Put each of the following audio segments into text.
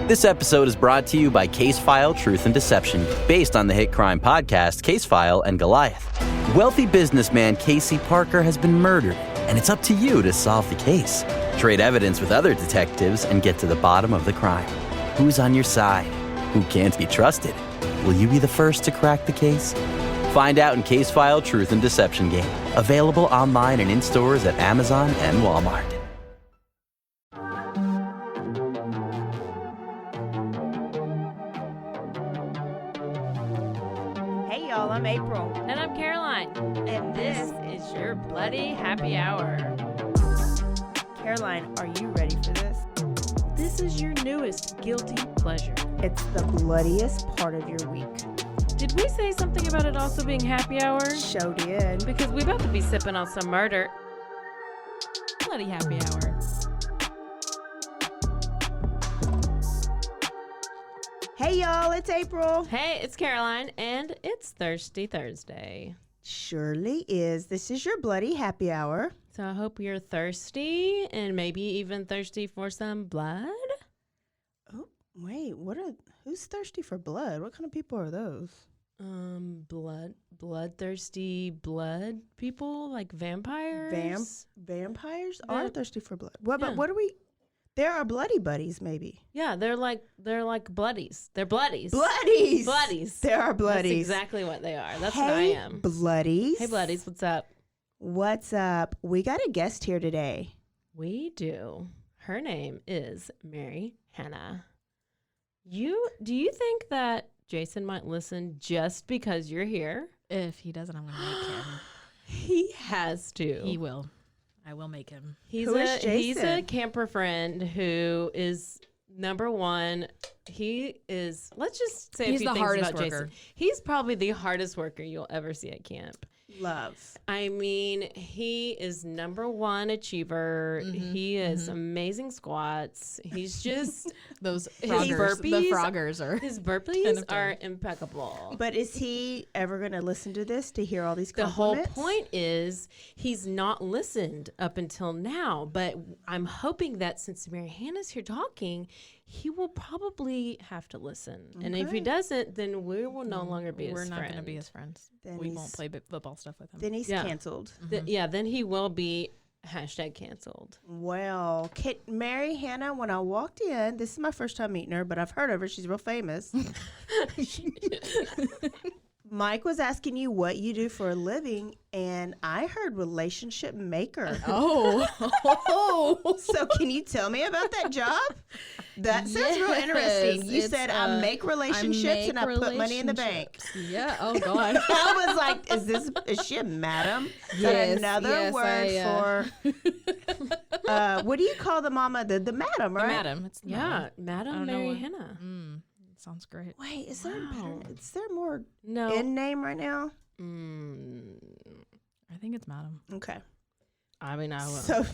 This episode is brought to you by Case File Truth and Deception, based on the hit crime podcast Case File and Goliath. Wealthy businessman Casey Parker has been murdered, and it's up to you to solve the case. Trade evidence with other detectives and get to the bottom of the crime. Who's on your side? Who can't be trusted? Will you be the first to crack the case? Find out in Case File Truth and Deception game. Available online and in stores at Amazon and Walmart. Hey y'all, I'm April. And I'm Caroline. And this is your Bloody Happy Hour. Caroline, are you ready for this? This is your newest guilty pleasure. It's the bloodiest part of your week. Did we say something about it also being happy hour? Show did. Because we about to be sipping on some murder. Bloody Happy Hour. Hey y'all, it's April. Hey, it's Caroline, and it's Thirsty Thursday. Surely is. This is your bloody happy hour. So I hope you're thirsty and maybe even thirsty for some blood. Oh, wait, who's thirsty for blood? What kind of people are those? Bloodthirsty blood people, like vampires. Vampires Yeah. are thirsty for blood. What? Yeah. But what are we? There are bloody buddies, maybe. Yeah, they're like bloodies. They're bloodies. Bloodies. Bloodies. There are bloodies. That's exactly what they are. That's hey, what I am. Bloodies. Hey, bloodies, what's up? What's up? We got a guest here today. We do. Her name is Mary Hannah. Do you think that Jason might listen just because you're here? If he doesn't, I'm going to make him. He has to. He will. I will make him. He's Who is he's a Jason? camper friend who is number one. He is, let's just say He's a few the things hardest about Jason. worker. He's probably the hardest worker you'll ever see at camp. Love. I mean, he is number one achiever. He is amazing squats. He's just Those His froggers, the burpees- froggers are. his 10 burpees of 10. are impeccable. But is he ever going to listen to this to hear all these The whole compliments? point is he's not listened up until now, but I'm hoping that since Mary Hannah's here talking, he will probably have to listen. And if he Okay. doesn't, then we will no longer be We're his not friend. going to be his friends. Then We he's- won't play football stuff with him. Then he's Yeah. canceled. Yeah, then he will be #canceled. Well, Mary Hannah, when I walked in, this is my first time meeting her, but I've heard of her. She's real famous. Mike was asking you what you do for a living, and I heard relationship maker. Oh. So can you tell me about that job? That sounds real interesting. You Yes, said it's, I make relationships and I put money in the bank. Yeah. Oh, God. I was like, is she a madam? Is that Yes, another yes, word for, what do you call the mama? The madam, right? Madam. It's the Yeah, madam. I Madam don't know Mary what- Hannah. Sounds great. Wait, is there, Wow. is there more No. in name right now? I think it's madam. Okay. I mean, I will. So is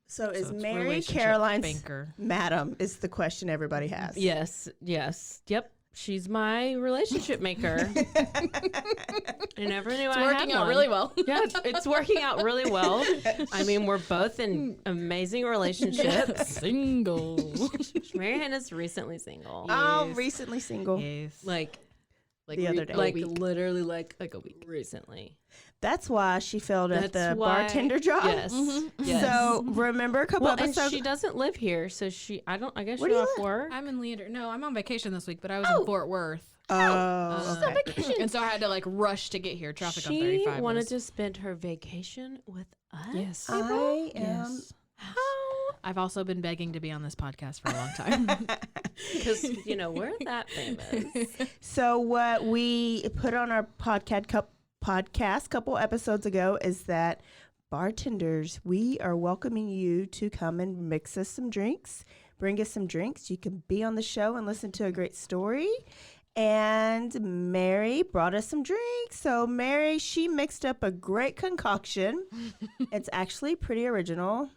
So it's Mary relationship Caroline's banker. madam is the question everybody has. Yes. Yep. She's my relationship maker. I never knew It's I working had out one. really well. Yeah, it's working out really well. I mean, we're both in amazing relationships. Single. Mary Hannah's recently single. Oh, Yes. recently single. Yes. Like The other day. Like A week. literally like a week recently. That's why she failed at That's the why- bartender job. Yes. Yes. So remember a couple well, and episodes. she doesn't live here, so I guess Where she's do you off live? work. I'm in Leander. No, I'm on vacation this week, but I was Oh. in Fort Worth. Oh, okay. Vacation. And so I had to like rush to get here. Traffic on She 35. wanted was- to spend her vacation with us. Yes. I am. Yes. How? I've also been begging to be on this podcast for a long time. Because we're that famous. So what we put on our podcast couple episodes ago is that bartenders, we are welcoming you to come and mix us some drinks, bring us some drinks. You can be on the show and listen to a great story. And Mary brought us some drinks. So Mary, she mixed up a great concoction. It's actually pretty original.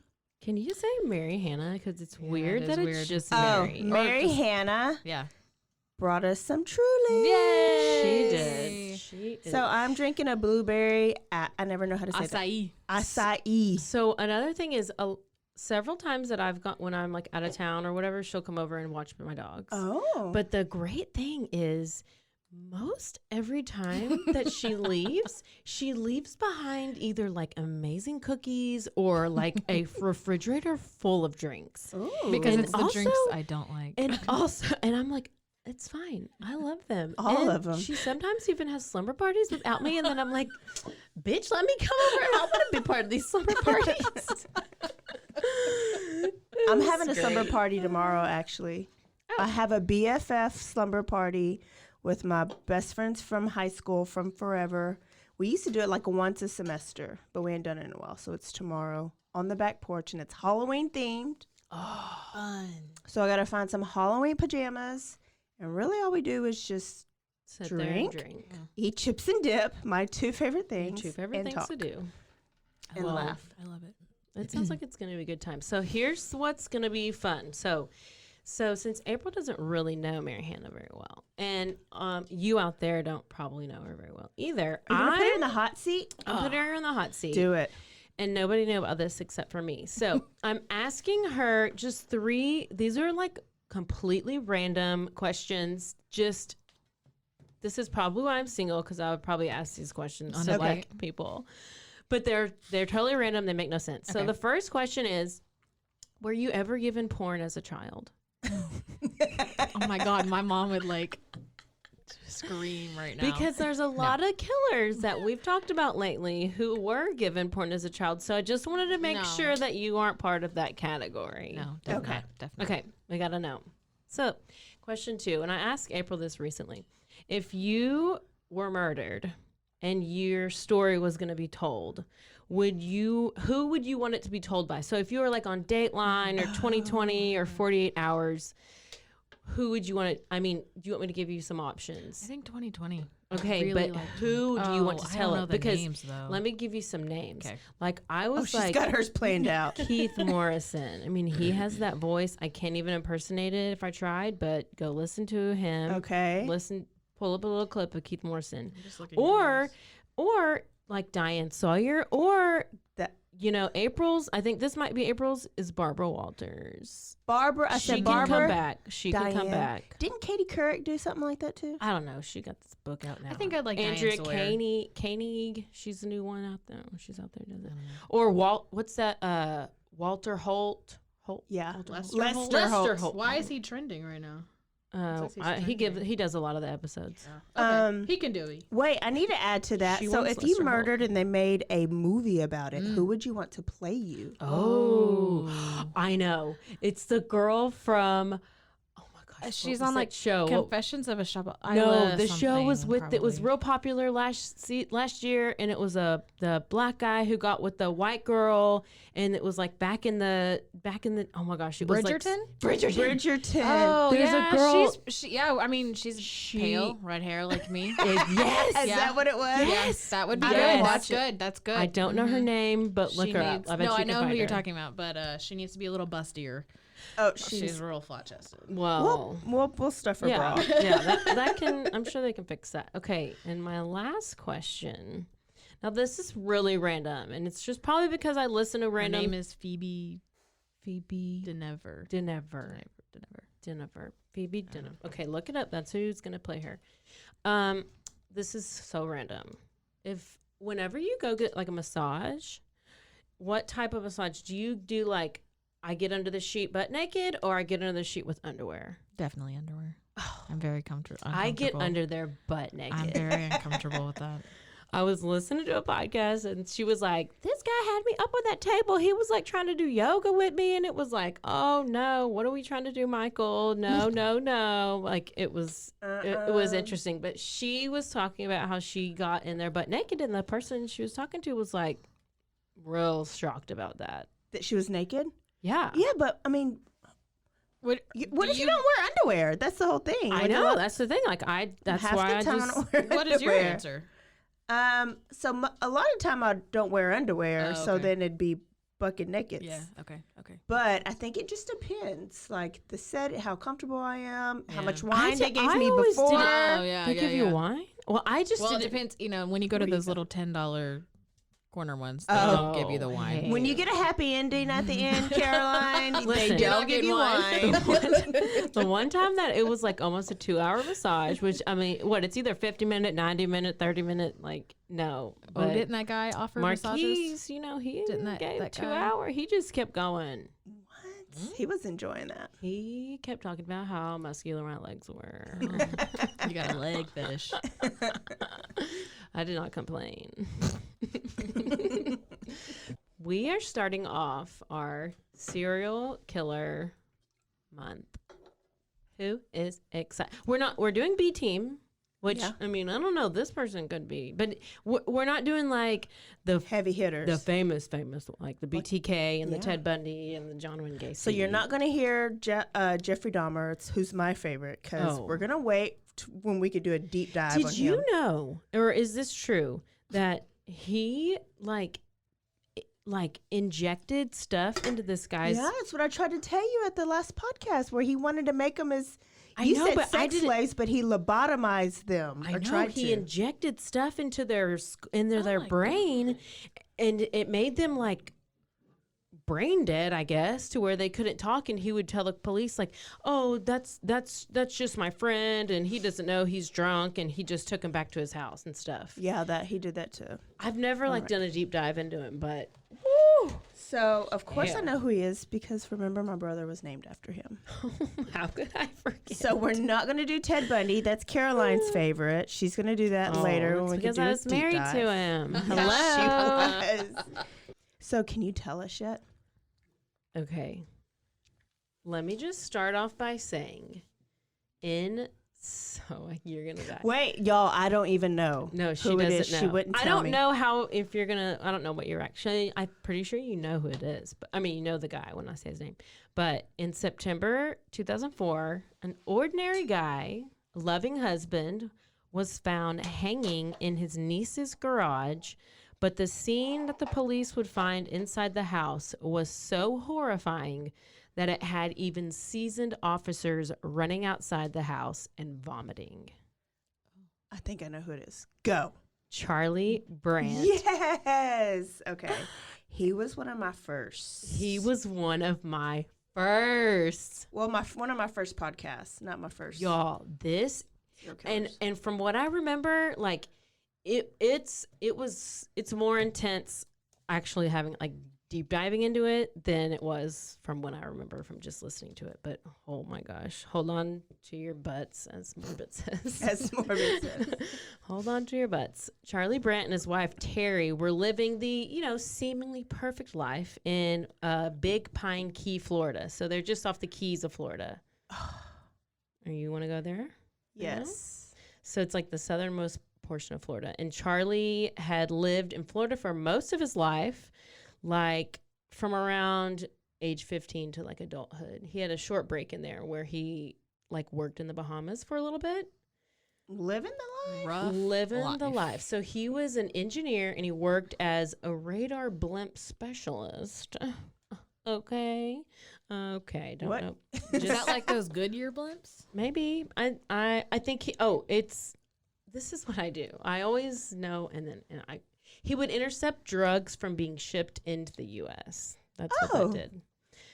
Can you say Mary Hannah? Because it's Yeah, weird it that is it's weird. just Oh, Mary. Mary just- Hannah Yeah. brought us some Truly. Yay! She did. She is. So I'm drinking a blueberry. I never know how to say that. Acai. Acai. So another thing is several times that I've got when I'm like out of town or whatever, she'll come over and watch my dogs. Oh. But the great thing is most every time that she leaves behind either like amazing cookies or like a refrigerator full of drinks. Ooh. Because And it's the also- drinks I don't like. And I'm like, it's fine. I love them. All And of them. She sometimes even has slumber parties without me. And then I'm like, bitch, let me come over. I want to be part of these slumber parties. I'm having a slumber party tomorrow, actually. I have a BFF slumber party with my best friends from high school, from forever. We used to do it like once a semester, but we ain't done it in a while. So it's tomorrow on the back porch, and it's Halloween themed. Oh, fun. So I got to find some Halloween pajamas. And really all we do is just Sit there and Drink? drink. eat chips and dip, my two favorite Your things, two favorite and things talk. to do. And laugh. I love it. It sounds like it's going to be a good time. So here's what's going to be fun. So since April doesn't really know Mary Hannah very well, and you out there don't probably know her very well either, Are you going to put her in the hot seat? I'm putting her in the hot seat. Do it. And nobody knew about this except for me. So I'm asking her just 3. These are like completely random questions. Just this is probably why I'm single, because I would probably ask these questions to Okay. like people. But they're totally random. They make no sense. So Okay. the first question is, were you ever given porn as a child? Oh my God, my mom would like scream right now. Because there's a lot of killers that we've talked about lately who were given porn as a child. So I just wanted to make No. sure that you aren't part of that category. No, definitely. Okay. Not, definitely. Okay, we got to know. So, question 2, and I asked April this recently. If you were murdered and your story was going to be told, who would you want it to be told by? So if you were like on Dateline or 2020 or 48 Hours, who would you want it? I mean, do you want me to give you some I options? think 2020. Okay, really but like who do you want to I tell don't know it? the Because names, though. let me give you some names. Okay. Like I was She's like got hers planned out. Keith Morrison. I mean, he has that voice. I can't even impersonate it if I tried, but go listen to him. Okay. Pull up a little clip of Keith Morrison. Just looking Or like Diane Sawyer, or That April's. I think this might be April's. Is Barbara Walters? Barbara. I She said can Barbara. come back. She can come Diane. back. Didn't Katie Couric do something like that too? I don't know. She got this book out now. I think I'd like Andrea Diane Sawyer. Koenig. She's the new one out there. She's out there, does it? Or What's that? Walter Holt. Yeah. Walter Lester Holt. Holt. Why is he trending right now? Looks like he's He does a lot of the episodes. Okay. He can do it. Wait, I need to add to that. She So wants if you Lester Holt. murdered and they made a movie about it, who would you want to play you? Oh, I know. It's the girl from. Oh my gosh, She's what was on that like show. Confessions of a Shop. No, the show was with. It was real popular last year, and it was the black guy who got with the white girl, and it was like back in the. Oh my gosh, it was Bridgerton? Like, Bridgerton. Oh, There's a yeah, girl- I mean, she's pale, red hair like me. Yes. Is that what it was? Yes, that would be I good. would That's watch it. good. That's good. I don't know her name, but look She her up. needs, I bet no, you I can know who find you're her. talking about, but she needs to be a little bustier. Oh, She's real flat chested. Well, we'll stuff her yeah, bra. yeah, that can. I'm sure they can fix that. Okay, and my last question. Now this is really random, and it's just probably because I listen to Her random. name is Phoebe Denever. Denever. Phoebe Denever. Okay, look it up. That's who's gonna play her. This is so random. Whenever you go get like a massage, what type of massage do you do? Like, I get under the sheet butt naked, or I get under the sheet with underwear? Definitely underwear. I'm very comfortable. I get under their butt naked. I'm very uncomfortable with that. I was listening to a podcast, and she was like, this guy had me up on that table. He was like trying to do yoga with me, and it was like, oh no, what are we trying to do, Michael? No, no, no. Like it was interesting. But she was talking about how she got in there butt naked, and the person she was talking to was like real shocked about that. That she was naked? Yeah. Yeah, but I mean, what if you don't wear underwear? That's the whole thing. I know. That's the thing. Like that's half why the I time just. I don't wear What is your underwear. answer? So a lot of time I don't wear underwear, Oh, so okay. then it'd be bucket naked. Yeah. Okay. But I think it just depends, like the set, how comfortable I am, how Yeah. much wine they gave I me always before. did- Oh, yeah, They yeah, give you yeah. wine? Well, I just Well, it did it. depends. You know, when you go to What do you those little $10 corner ones. They don't give you the Oh, wine. hey. When you get a happy ending at the end, Caroline, they Listen, don't give you wine. The one time that it was like almost a 2-hour massage, which I mean, it's either 50-minute, 90-minute, 30-minute, like no. Oh, But didn't that guy offer massages? Marquise, you know, he Didn't gave that 2 guy- hour. He just kept going. He was enjoying that. He kept talking about how muscular my legs were. You got a leg fetish. I did not complain. We are starting off our serial killer month. Who is excited? We're doing B team, which Yeah. I mean, I don't know. This person could be, but we're not doing like the Heavy hitters. the famous, like the BTK and the Yeah. Ted Bundy and the John Wayne Gacy. So you're not going to hear Jeffrey Dahmer. It's who's my favorite because Oh. we're going to wait when we could do a deep dive on Did you him. know, or is this true, that he like injected stuff into this guy's? Yeah, that's what I tried to tell you at the last podcast where he wanted to make them as I you know, said but I sex didn't- slaves, but he lobotomized them. I or know tried he to. injected stuff into their their my brain, and it made them like brain dead, I guess, to where they couldn't talk. And he would tell the police like, "Oh, that's just my friend, and he doesn't know he's drunk, and he just took him back to his house and stuff." Yeah, that he did that too. I've never done a deep dive into him, but So of course I Yeah. know who he is because remember my brother was named after him. how could I forget? So we're not going to do Ted Bundy. That's Caroline's favorite. She's going to do that later when we because can do I a was deep married dive. to him. Yes, Hello. she was. So can you tell us yet? Okay. Let me just start off by saying, you're gonna die. Wait, y'all, I don't even know. No, she who it doesn't is. know. She wouldn't I tell don't me. know how, if you're gonna, I don't know what you're actually, I'm pretty sure you know who it is. But I mean, you know the guy when I say his name. But in September 2004, an ordinary guy, loving husband, was found hanging in his niece's garage. But the scene that the police would find inside the house was so horrifying that it had even seasoned officers running outside the house and vomiting. I think I know who it is. Go. Charlie Bandt. Yes. Okay. He was one of my first. He was one of my first. Well, one of my first podcasts, not my first. Y'all, this serial killers. and from what I remember, like it's more intense actually having like deep diving into it than it was from when I remember from just listening to it. But oh my gosh, hold on to your butts, as Morbid says. As Morbid says. Hold on to your butts. Charlie Bandt and his wife Teri were living the, seemingly perfect life in Big Pine Key, Florida. So they're just off the Keys of Florida. You want to go there? Yes. So it's like the southernmost portion of Florida. And Charlie had lived in Florida for most of his life, like from around age 15 to like adulthood. He had a short break in there where he like worked in the Bahamas for a little bit. Living the life. Rough Living the life. So he was an engineer and he worked as a radar blimp specialist. Okay. Don't What? know. Is that like those Goodyear blimps? Maybe. I think this is what I do. I always know he would intercept drugs from being shipped into the US. That's what Oh. that did.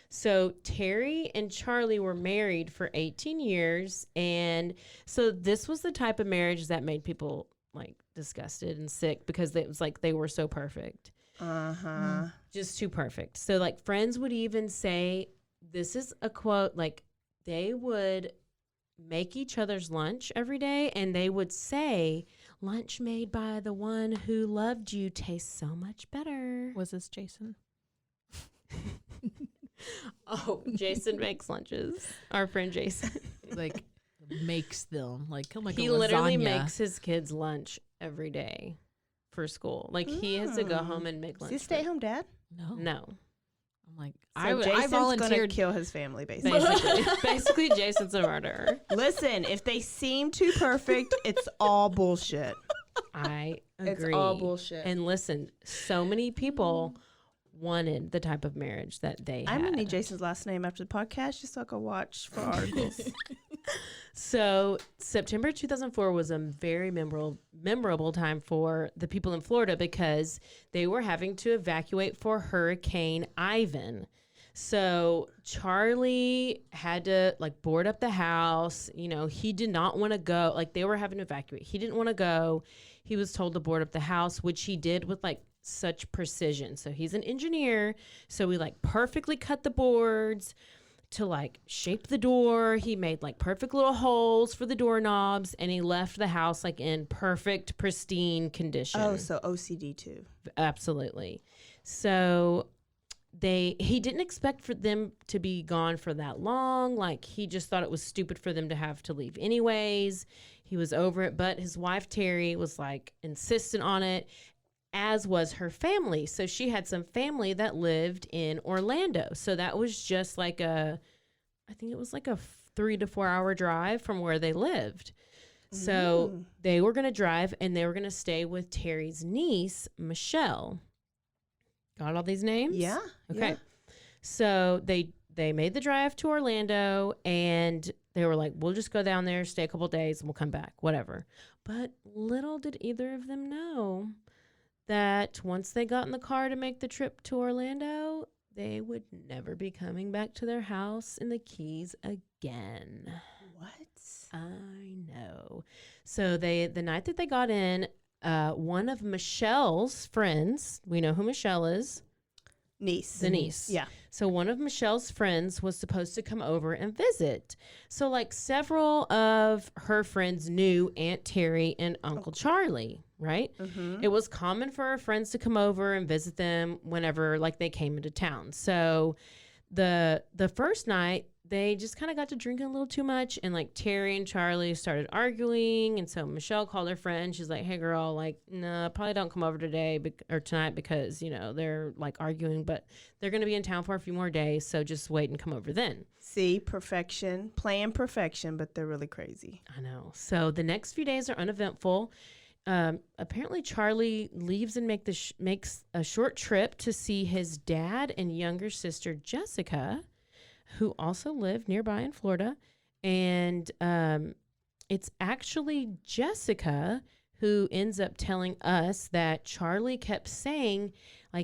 So Teri and Charlie were married for 18 years. And so this was the type of marriage that made people like disgusted and sick because it was like they were so perfect. Uh-huh. Just too perfect. So like friends would even say, this is a quote, like they would make each other's lunch every day and they would say, lunch made by the one who loved you tastes so much better. Was this Jason? Oh, Jason makes lunches. Our friend Jason. Like makes them like He literally makes his kids lunch every day for school. Like he has to go home and make Is lunch. he a stay-at-home dad? No. I'm like So I Jason's gonna volunteered. kill his family, basically. Basically, Jason's a murderer. Listen, if they seem too perfect, it's all bullshit. I agree. It's all bullshit. And listen, so many people wanted the type of marriage that they had. I'm gonna need Jason's last name after the podcast just so I can watch for articles. So September 2004 was a very memorable time for the people in Florida because they were having to evacuate for Hurricane Ivan. So Charlie had to board up the house. You know, he did not want to go. They were having to evacuate. He didn't want to go. He was told to board up the house, which he did with such precision. So he's an engineer. So we perfectly cut the boards to shape the door. He made perfect little holes for the doorknobs, and he left the house in perfect, pristine condition. Oh, so OCD too. Absolutely. So he didn't expect for them to be gone for that long. He just thought it was stupid for them to have to leave anyways. He was over it, but his wife Teri was insistent on it, as was her family. So she had some family that lived in Orlando. So that was just I think it was a 3 to 4 hour drive from where they lived. So they were going to drive and they were going to stay with Teri's niece, Michelle. Got all these names? Yeah. Okay. Yeah. So they made the drive to Orlando and they were we'll just go down there, stay a couple days, and we'll come back, whatever. But little did either of them know that once they got in the car to make the trip to Orlando, they would never be coming back to their house in the Keys again. What? I know. So the night that they got in, one of Michelle's friends, we know who Michelle is. Niece. The niece. Yeah. So one of Michelle's friends was supposed to come over and visit. So several of her friends knew Aunt Teri and Uncle Charlie, right? Mm-hmm. It was common for her friends to come over and visit them whenever they came into town. So the first night, they just kind of got to drinking a little too much, and Teri and Charlie started arguing. And so Michelle called her friend. She's like, "Hey girl, nah, probably don't come over today or tonight because, they're arguing, but they're going to be in town for a few more days. So just wait and come over then." See, perfection, plan perfection, but they're really crazy. I know. So the next few days are uneventful. Apparently Charlie leaves and makes a short trip to see his dad and younger sister, Jessica, who also live nearby in Florida. And it's actually Jessica who ends up telling us that Charlie kept saying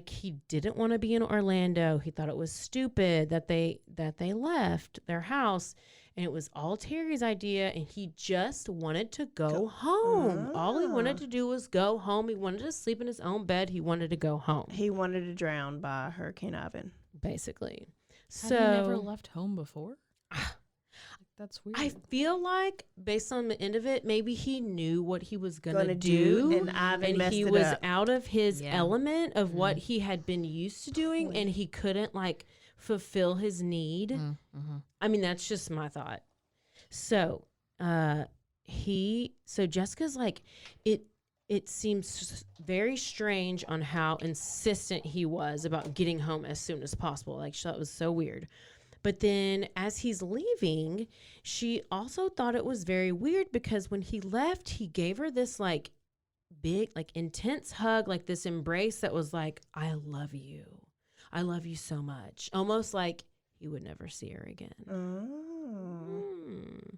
he didn't want to be in Orlando. He thought it was stupid that they left their house, and it was all Teri's idea, and he just wanted to go home. All he wanted to do was go home. He wanted to sleep in his own bed. He wanted to go home. He wanted to drown by Hurricane Ivan. Basically. Have you never left home before? That's weird. I feel based on the end of it, maybe he knew what he was gonna do, and Ivan messed he it was up. out of his element of what he had been used to doing, and he couldn't fulfill his need. Mm-hmm. I mean, that's just my thought. So, Jessica's it seems very strange on how insistent he was about getting home as soon as possible. That was so weird. But then as he's leaving, she also thought it was very weird because when he left, he gave her this big, intense hug, this embrace that was I love you. I love you so much. Almost he would never see her again.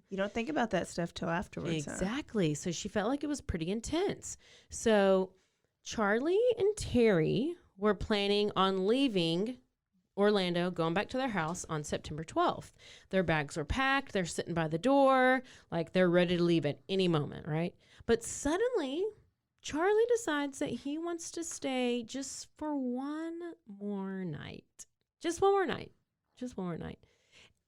You don't think about that stuff till afterwards. Exactly. So she felt it was pretty intense. So Charlie and Teri were planning on leaving Orlando, going back to their house on September 12th. Their bags were packed. They're sitting by the door, they're ready to leave at any moment, right? But suddenly, Charlie decides that he wants to stay just for one more night. Just one more night. Just one more night.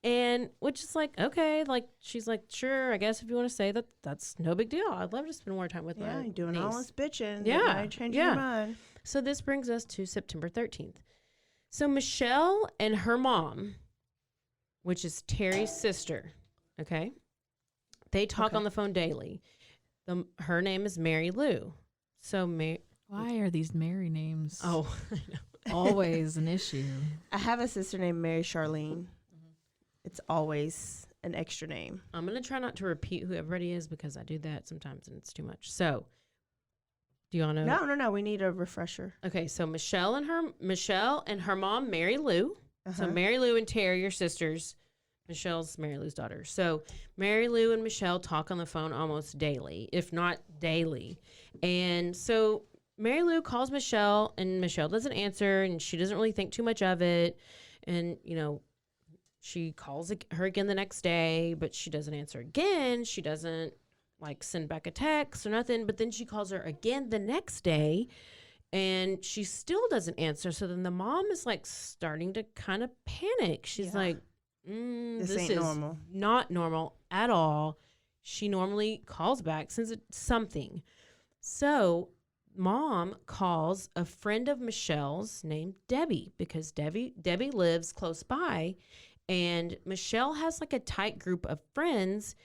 And which is okay, she's sure, I guess if you want to say that, that's no big deal. I'd love to spend more time with my you're doing niece. all this bitching. Yeah. Changing your mind. So this brings us to September 13th. So Michelle and her mom, which is Teri's sister, okay? They talk on the phone daily. Her name is Mary Lou. So why are these Mary names? Oh, I know. Always an issue. I have a sister named Mary Charlene. It's always an extra name. I'm going to try not to repeat who everybody is because I do that sometimes and it's too much. So, do you all know? No. We need a refresher. Okay, so Michelle and her mom, Mary Lou. So Mary Lou and Teri are sisters. Michelle's Mary Lou's daughter. So Mary Lou and Michelle talk on the phone almost daily, if not daily. And so Mary Lou calls Michelle, and Michelle doesn't answer, and she doesn't really think too much of it. And, you know, she calls her again the next day, but she doesn't answer again. She doesn't, like, send back a text or nothing. But then she calls her again the next day, and she still doesn't answer. So then the mom is, like, starting to kind of panic. She's like, this ain't is normal. not normal at all. She normally calls back, sends something. So mom calls a friend of Michelle's named Debbie, because Debbie lives close by, and Michelle has like a tight group of friends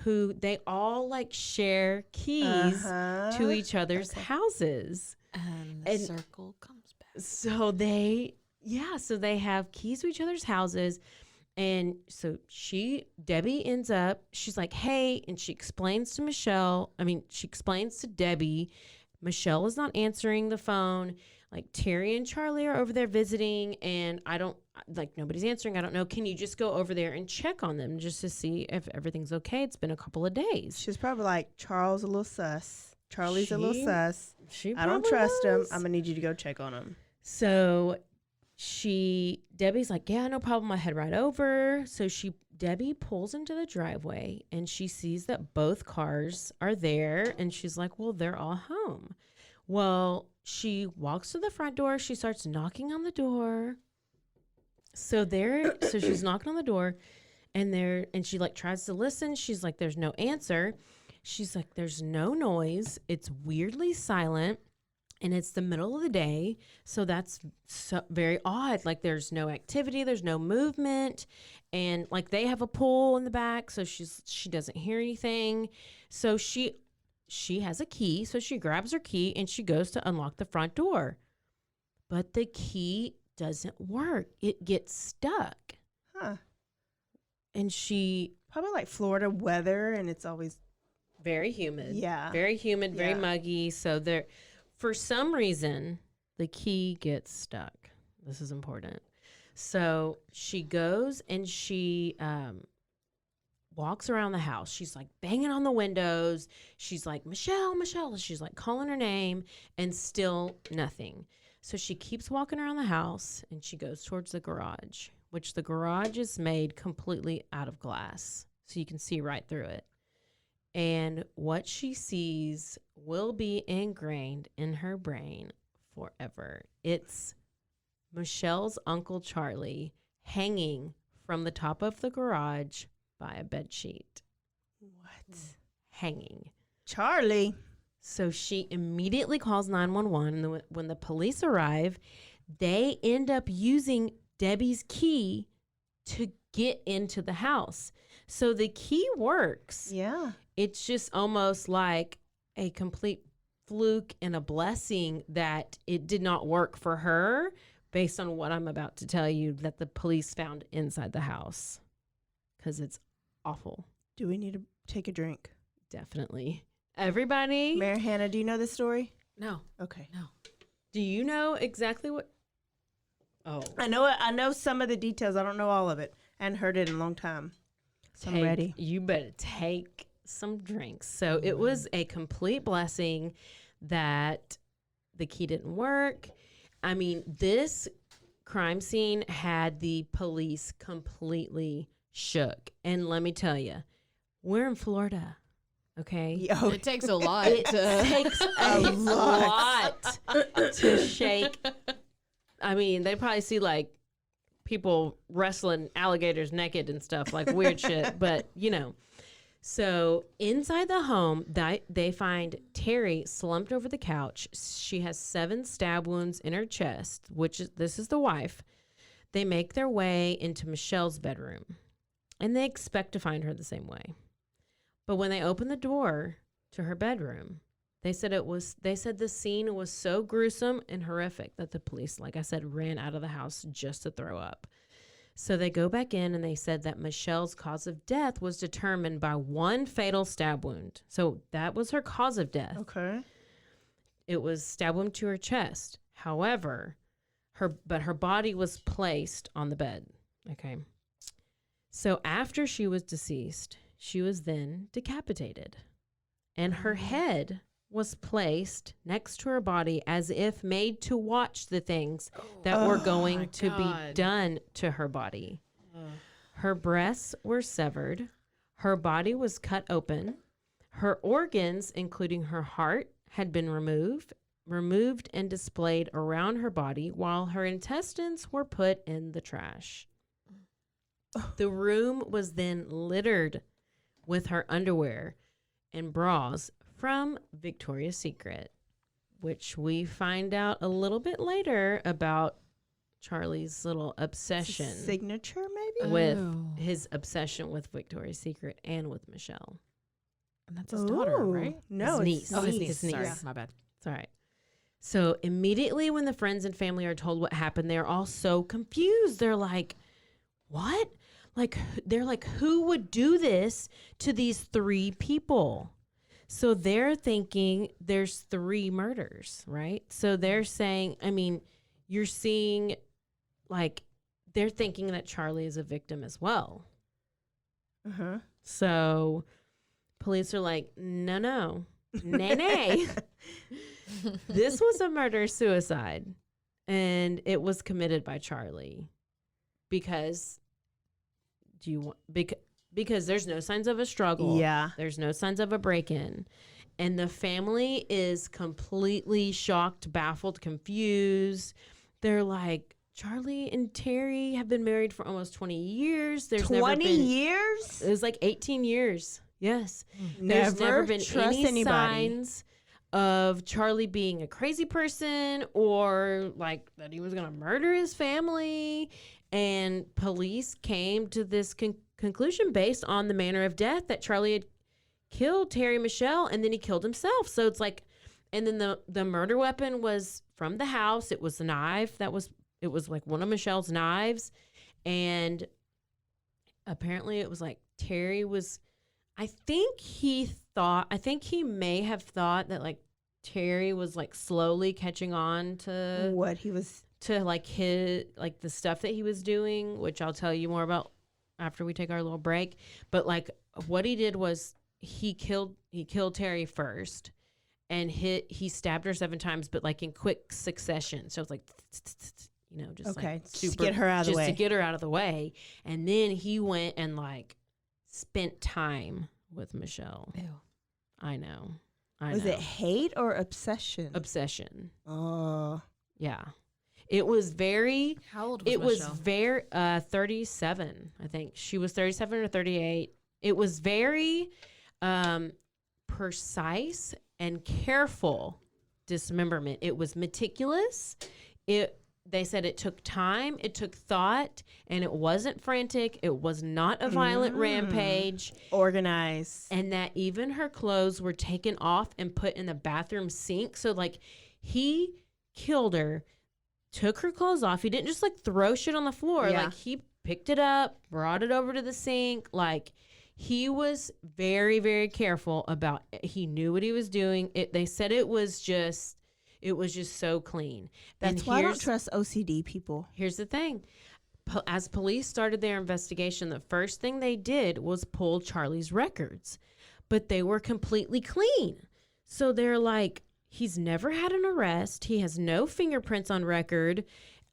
who they all like share keys to each other's houses. And the circle comes back. So they have keys to each other's houses. And so Debbie ends up, she's like, hey, and she explains to Debbie, Michelle is not answering the phone. Like, Teri and Charlie are over there visiting, and nobody's answering. I don't know. Can you just go over there and check on them just to see if everything's okay? It's been a couple of days. She's probably like, Charles a little sus. Charlie's a little sus. I don't trust him. I'm going to need you to go check on him. So Debbie's like, yeah, no problem. I head right over. So Debbie pulls into the driveway, and she sees that both cars are there, and she's like, well, they're all home. Well, she walks to the front door. She starts knocking on the door. So she's knocking on the door, and she like tries to listen. She's like, there's no answer. She's like, there's no noise. It's weirdly silent. And it's the middle of the day, so that's very odd. Like, there's no activity, there's no movement, and like they have a pool in the back, so she doesn't hear anything. So she has a key, so she grabs her key and she goes to unlock the front door, but the key doesn't work. It gets stuck. And she probably like Florida weather, and it's always very humid. Yeah, very humid, very muggy. So for some reason, the key gets stuck. This is important. So she goes and she walks around the house. She's like banging on the windows. She's like, Michelle, Michelle. She's like calling her name, and still nothing. So she keeps walking around the house, and she goes towards the garage, which the garage is made completely out of glass, so you can see right through it. And what she sees will be ingrained in her brain forever. It's Michelle's Uncle Charlie hanging from the top of the garage by a bedsheet. What? Hanging. Charlie. So she immediately calls 911. And when the police arrive, they end up using Debbie's key to get into the house. So the key works. Yeah. It's just almost like a complete fluke and a blessing that it did not work for her, based on what I'm about to tell you that the police found inside the house, because it's awful. Do we need to take a drink? Definitely. Everybody. Mary Hannah, do you know this story? No. Okay. No. Do you know exactly what? Oh. I know some of the details. I don't know all of it. I hadn't heard it in a long time. So I'm ready. You better take some drinks. So it was a complete blessing that the key didn't work. I mean, this crime scene had the police completely shook. And let me tell you, we're in Florida, okay? Yo, It takes a lot. It takes a lot to shake. I mean, they probably see like people wrestling alligators naked and stuff, like weird shit. But, you know. So inside the home, they find Teri slumped over the couch. She has 7 stab wounds in her chest, this is the wife. They make their way into Michelle's bedroom, and they expect to find her the same way. But when they open the door to her bedroom, they said the scene was so gruesome and horrific that the police, like I said, ran out of the house just to throw up. So they go back in, and they said that Michelle's cause of death was determined by 1 fatal stab wound. So that was her cause of death. okay. It was stab wound to her chest. However, her body was placed on the bed. Okay. So after she was deceased, she was then decapitated. And her head was placed next to her body as if made to watch the things that were going to be done to her body. Her breasts were severed. Her body was cut open. Her organs, including her heart, had been removed and displayed around her body, while her intestines were put in the trash. The room was then littered with her underwear and bras from Victoria's Secret, which we find out a little bit later about Charlie's little obsession. Signature, maybe? With his obsession with Victoria's Secret and with Michelle. And that's his daughter, right? No, his niece. Oh, his niece. His niece. Sorry, my bad. It's all right. So immediately when the friends and family are told what happened, they're all so confused. They're like, what? They're like, who would do this to these 3 people? So they're thinking there's 3 murders, right? So they're saying, I mean, you're seeing, like, they're thinking that Charlie is a victim as well. Uh-huh. So police are like, no. Nay. This was a murder-suicide, and it was committed by Charlie because because there's no signs of a struggle. Yeah. There's no signs of a break-in. And the family is completely shocked, baffled, confused. They're like, Charlie and Teri have been married for almost 20 years. There's 20 years? It was like 18 years. Yes. Never There's never been trust any anybody. signs of Charlie being a crazy person or like that he was going to murder his family. And police came to this conclusion based on the manner of death that Charlie had killed Teri Michelle and then he killed himself. So it's like, and then the murder weapon was from the house. It was a knife it was like one of Michelle's knives. And apparently it was like Teri was, I think he may have thought that like Teri was like slowly catching on to what he was, to like his, like the stuff that he was doing, which I'll tell you more about after we take our little break. But like what he did was he killed Teri first and he stabbed her 7 times, but like in quick succession. So it's like, you know, just okay, like just super, to get her out of the way. Just to get her out of the way. And then he went and like spent time with Michelle. Ew. I know. Was it hate or obsession? Obsession. Oh. Yeah. It was very... How old was It Michelle? was very... 37, I think. She was 37 or 38. It was very precise and careful dismemberment. It was meticulous. They said it took time, it took thought, and it wasn't frantic. It was not a violent rampage. Organized. And that even her clothes were taken off and put in the bathroom sink. So, like, he killed her, took her clothes off. He didn't just, like, throw shit on the floor. Yeah. Like, he picked it up, brought it over to the sink. Like, he was very, very careful about it. He knew what he was doing. They said it was just so clean. That's And why I don't trust OCD people. Here's the thing. As police started their investigation, the first thing they did was pull Charlie's records. But they were completely clean. So they're like, he's never had an arrest. He has no fingerprints on record.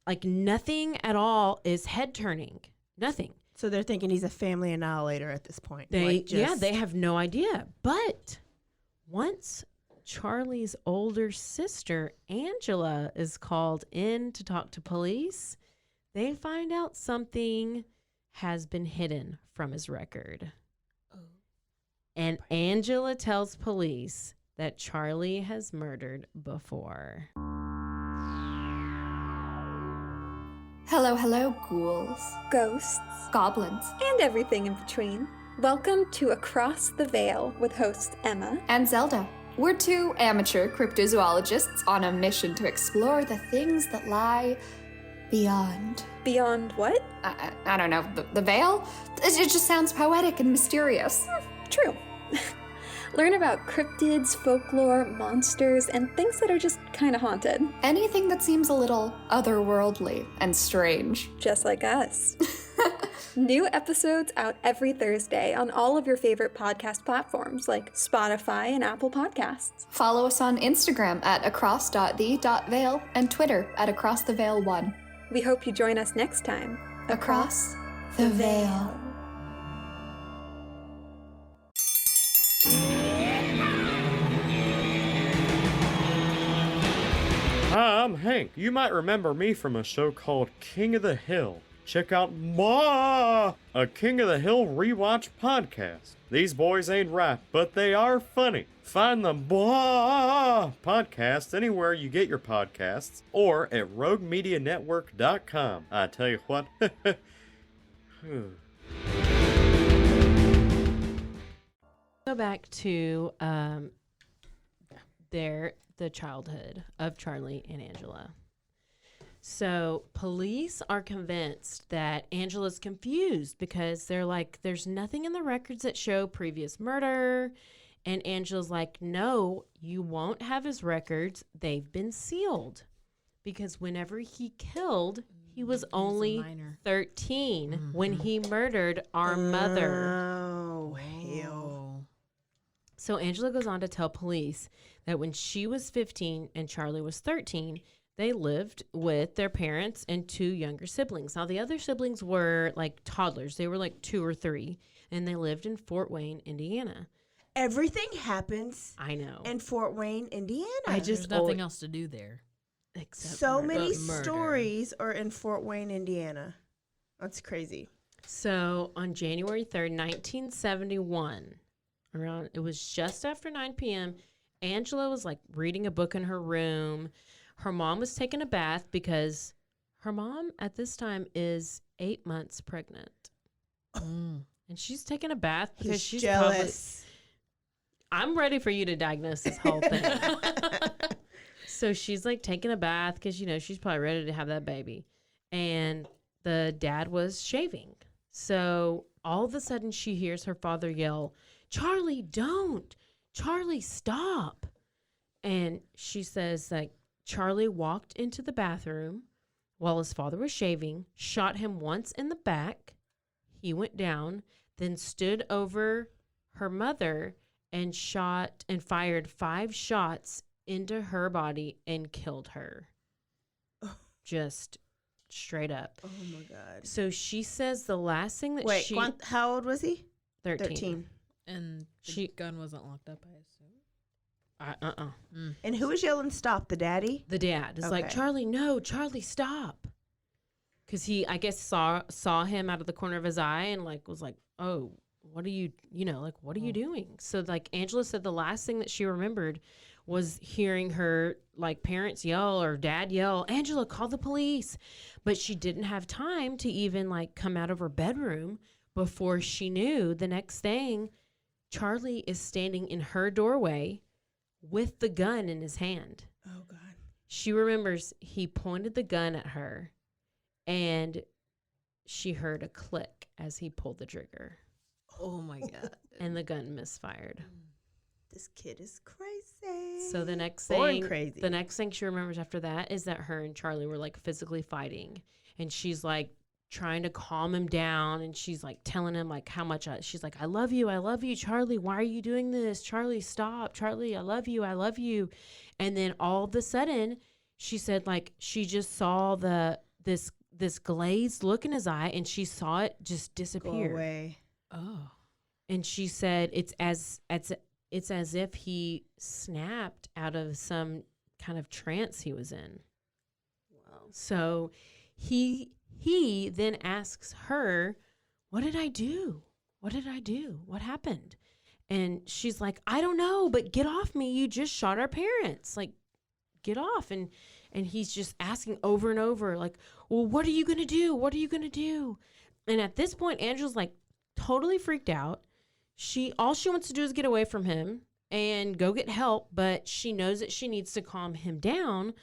Like nothing at all is head turning. Nothing. So they're thinking he's a family annihilator at this point. They have no idea. But once Charlie's older sister, Angela, is called in to talk to police, they find out something has been hidden from his record. Oh. And Angela tells police that Charlie has murdered before. Hello, hello, ghouls, ghosts, goblins, and everything in between. Welcome to Across the Veil with host Emma and Zelda. We're 2 amateur cryptozoologists on a mission to explore the things that lie beyond. Beyond what? I don't know, the veil? It just sounds poetic and mysterious. True. Learn about cryptids, folklore, monsters, and things that are just kind of haunted. Anything that seems a little otherworldly and strange. Just like us. New episodes out every Thursday on all of your favorite podcast platforms like Spotify and Apple Podcasts. Follow us on Instagram at across.the.veil and Twitter at acrosstheveil1. We hope you join us next time. Across the Veil. Hi, I'm Hank. You might remember me from a show called King of the Hill. Check out a King of the Hill rewatch podcast. These boys ain't right, but they are funny. Find the podcast anywhere you get your podcasts or at roguemedianetwork.com. I tell you what. Go back to the childhood of Charlie and Angela. So police are convinced that Angela's confused because they're like, there's nothing in the records that show previous murder. And Angela's like, no, you won't have his records. They've been sealed. Because whenever he killed, he was only 13 when he murdered our mother. Oh, hell. So Angela goes on to tell police that when she was 15 and Charlie was 13, they lived with their parents and 2 younger siblings. Now, the other siblings were like toddlers. They were like 2 or 3, and they lived in Fort Wayne, Indiana. Everything happens I know. in Fort Wayne, Indiana. There's nothing else to do there. Except so murder. many But murder. stories are in Fort Wayne, Indiana. That's crazy. So on January 3rd, 1971, it was just after 9 p.m., Angela was like reading a book in her room. Her mom was taking a bath because her mom at this time is 8 months pregnant. And she's taking a bath because she's jealous. I'm ready for you to diagnose this whole thing. So she's like taking a bath because, she's probably ready to have that baby. And the dad was shaving. So all of a sudden she hears her father yell, "Charlie, don't. Charlie, stop." And she says that Charlie walked into the bathroom while his father was shaving, shot him once in the back. He went down, then stood over her mother and fired 5 shots into her body and killed her. Just straight up. Oh, my God. So she says the last thing that Wait, how old was he? 13. And the gun wasn't locked up, I assume. And who was yelling stop? The daddy? The dad is like, Okay. "Charlie, no, Charlie, stop." Because he, I guess, saw him out of the corner of his eye and was like, "Oh, what are you, what are you doing?" So Angela said the last thing that she remembered was hearing her parents yell or dad yell, "Angela, call the police." But she didn't have time to even come out of her bedroom before she knew the next thing. Charlie is standing in her doorway with the gun in his hand. Oh, God. She remembers he pointed the gun at her and she heard a click as he pulled the trigger. Oh, my God. And the gun misfired. This kid is crazy. So the next Born thing, crazy. the next thing she remembers after that is that her and Charlie were physically fighting, and she's trying to calm him down, and she's telling him how much she's I love you, Charlie. Why are you doing this? Charlie, stop. Charlie, I love you. And then all of a sudden, she said she just saw this glazed look in his eye, and she saw it just disappear. Go away. Oh. And she said it's as if he snapped out of some kind of trance he was in. Wow. So he then asks her, "What did I do? What did I do? What happened?" And she's like, "I don't know, but get off me. You just shot our parents. Get off." And he's just asking over and over, "Well, what are you going to do? What are you going to do?" And at this point, Angela's totally freaked out. All she wants to do is get away from him and go get help, but she knows that she needs to calm him down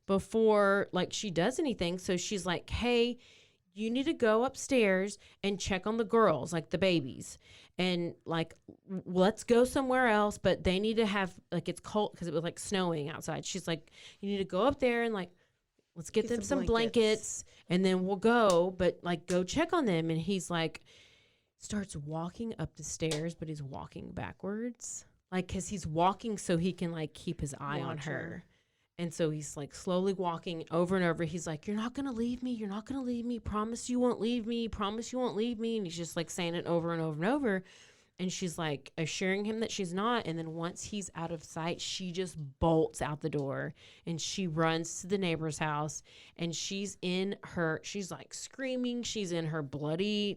before she does anything. So she's like, "Hey, you need to go upstairs and check on the girls, the babies, and let's go somewhere else, but they need to have it's cold because it was snowing outside." She's like, "You need to go up there and let's get them some blankets and then we'll go, but like go check on them. And he's like, starts walking up the stairs, but he's walking backwards. Like, cause he's walking so he can like keep his eye on her. And so he's like slowly walking over and over. He's like, you're not going to leave me. You're not going to leave me. Promise you won't leave me. Promise you won't leave me. And he's just like saying it over and over and over. And she's like assuring him that she's not. And then once he's out of sight, she just bolts out the door and she runs to the neighbor's house. And she's like screaming. She's in her bloody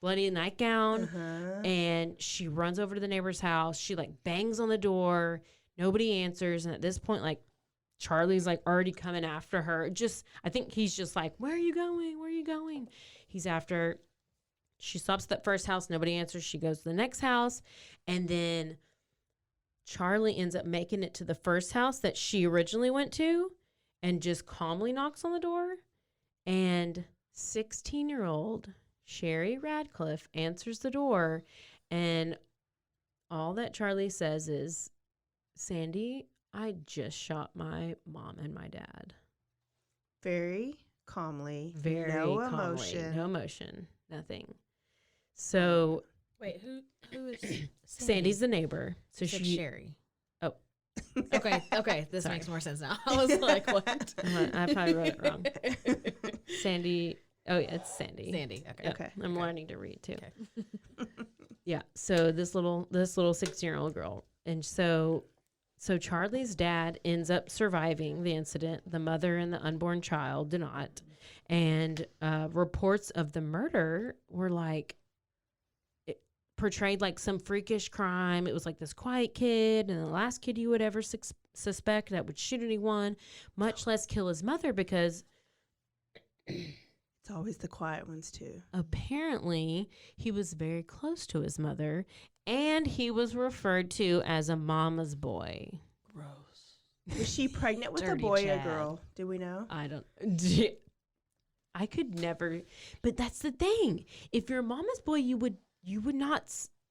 bloody nightgown. And she runs over to the neighbor's house. She like bangs on the door. Nobody answers. And at this point, like Charlie's like already coming after her. I think he's just like, where are you going? Where are you going? He's after. She stops at that first house. Nobody answers. She goes to the next house. And then Charlie ends up making it to the first house that she originally went to and just calmly knocks on the door. And 16-year-old Sherry Radcliffe answers the door. And all that Charlie says is, Sandy, I just shot my mom and my dad. Very calmly. Very no calmly. Emotion. No emotion. Nothing. So wait, who is Sandy? Sandy's the neighbor. So she Sherry. Oh. Okay. This makes more sense now. I was like, what? I probably wrote it wrong. Sandy. Oh yeah, it's Sandy. Sandy. Okay. Okay. I'm learning to read too. Okay. Yeah. So this little 16-year-old girl, and so Charlie's dad ends up surviving the incident. The mother and the unborn child do not. And reports of the murder were like portrayed like some freakish crime. It was like this quiet kid and the last kid you would ever suspect that would shoot anyone, much less kill his mother, because it's always the quiet ones too. Apparently he was very close to his mother and he was referred to as a mama's boy. Gross. Was she pregnant with a Dirty boy Chad. or girl? Do we know? I could never, but that's the thing. If you're a mama's boy, you would not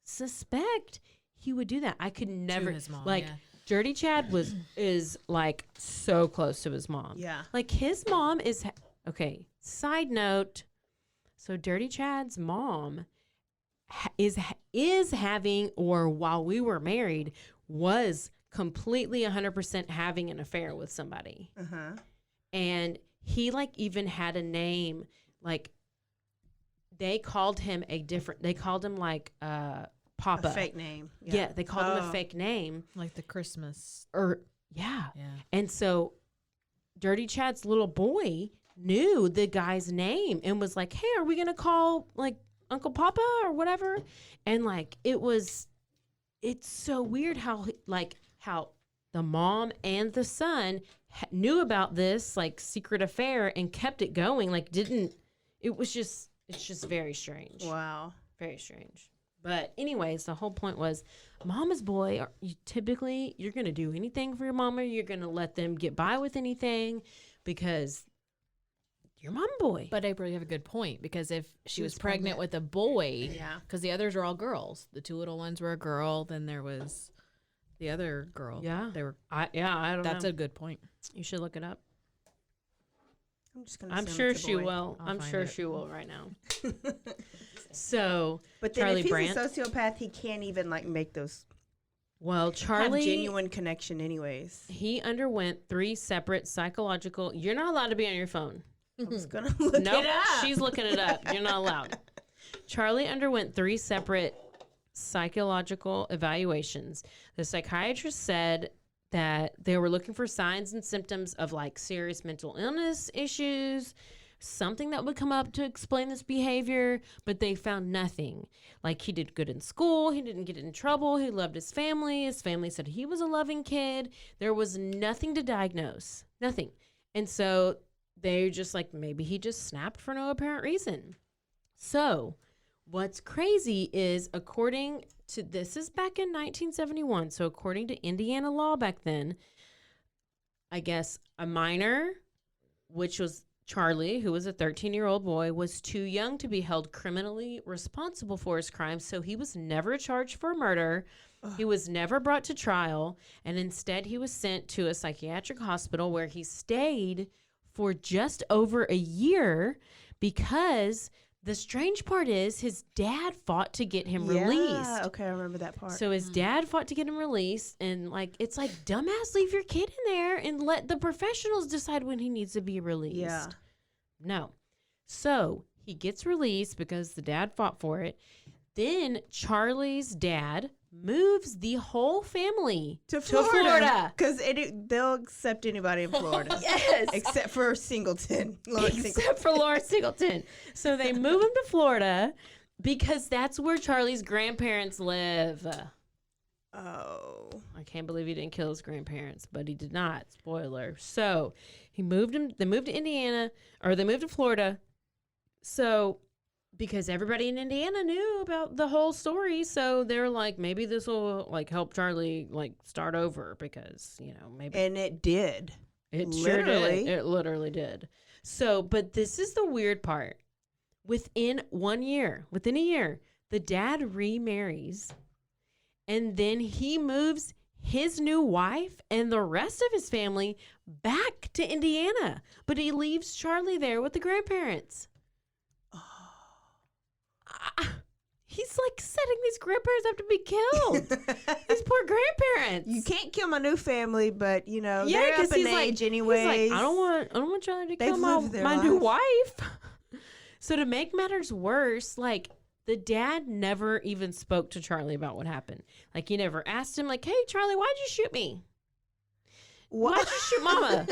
suspect he would do that. I could never. To his mom, like, yeah. Dirty Chad is like so close to his mom. Yeah. Like his mom is okay. Side note. So Dirty Chad's mom is having, or while we were married, was completely 100% having an affair with somebody. And he like even had a name, like they called him like Papa. A fake name. Yeah, they called him a fake name. Like the Christmas. Yeah. And so Dirty Chad's little boy knew the guy's name and was like, hey, are we going to call like Uncle Papa or whatever? And like, it's so weird how the mom and the son knew about this like secret affair and kept it going. Like it's just very strange. Wow. Very strange. But anyways, the whole point was mama's boy, you're going to do anything for your mama. You're going to let them get by with anything because you're mama boy. But April, you have a good point, because if she was pregnant with a boy, because the others are all girls. The two little ones were a girl. Then there was the other girl. Yeah. They were. I don't know. That's a good point. You should look it up. I'm sure she boy. will. I'll I'm find sure it. she will right now. So, But then Charlie if he's Bandt. a sociopath, he can't even like make those Well, have Charlie, genuine connection anyways. he underwent 3 separate psychological. You're not allowed to be on your phone. I was going to look Nope, it up. she's looking it up. You're not allowed. Charlie underwent 3 separate psychological evaluations. The psychiatrist said that they were looking for signs and symptoms of like serious mental illness issues, something that would come up to explain this behavior, but they found nothing. Like he did good in school, he didn't get in trouble, he loved his family said he was a loving kid. There was nothing to diagnose, nothing. And so they're just like, maybe he just snapped for no apparent reason. So what's crazy is, according to, this is back in 1971, so according to Indiana law back then, I guess a minor, which was Charlie, who was a 13-year-old boy, was too young to be held criminally responsible for his crimes, so he was never charged for murder. He was never brought to trial, and instead he was sent to a psychiatric hospital where he stayed for just over a year because the strange part is his dad fought to get him released. Okay, I remember that part. So his dad fought to get him released, and it's like, dumbass, leave your kid in there and let the professionals decide when he needs to be released. Yeah. No. So he gets released because the dad fought for it. Then Charlie's dad moves the whole family to Florida. Because they'll accept anybody in Florida. Yes. Except for Singleton. Except for Lawrence Singleton. So they move him to Florida because that's where Charlie's grandparents live. Oh. I can't believe he didn't kill his grandparents, but he did not. Spoiler. So they moved to Florida. So because everybody in Indiana knew about the whole story, so they're like, maybe this will help Charlie start over because maybe. And it did. It sure did. It literally did. So, but this is the weird part. Within a year, the dad remarries, and then he moves his new wife and the rest of his family back to Indiana, but he leaves Charlie there with the grandparents. He's setting these grandparents up to be killed. These poor grandparents. You can't kill my new family, but they're up in age anyways. I don't want Charlie to kill my new wife. So to make matters worse, the dad never even spoke to Charlie about what happened. He never asked him, hey, Charlie, why'd you shoot me? What? Why'd you shoot Mama?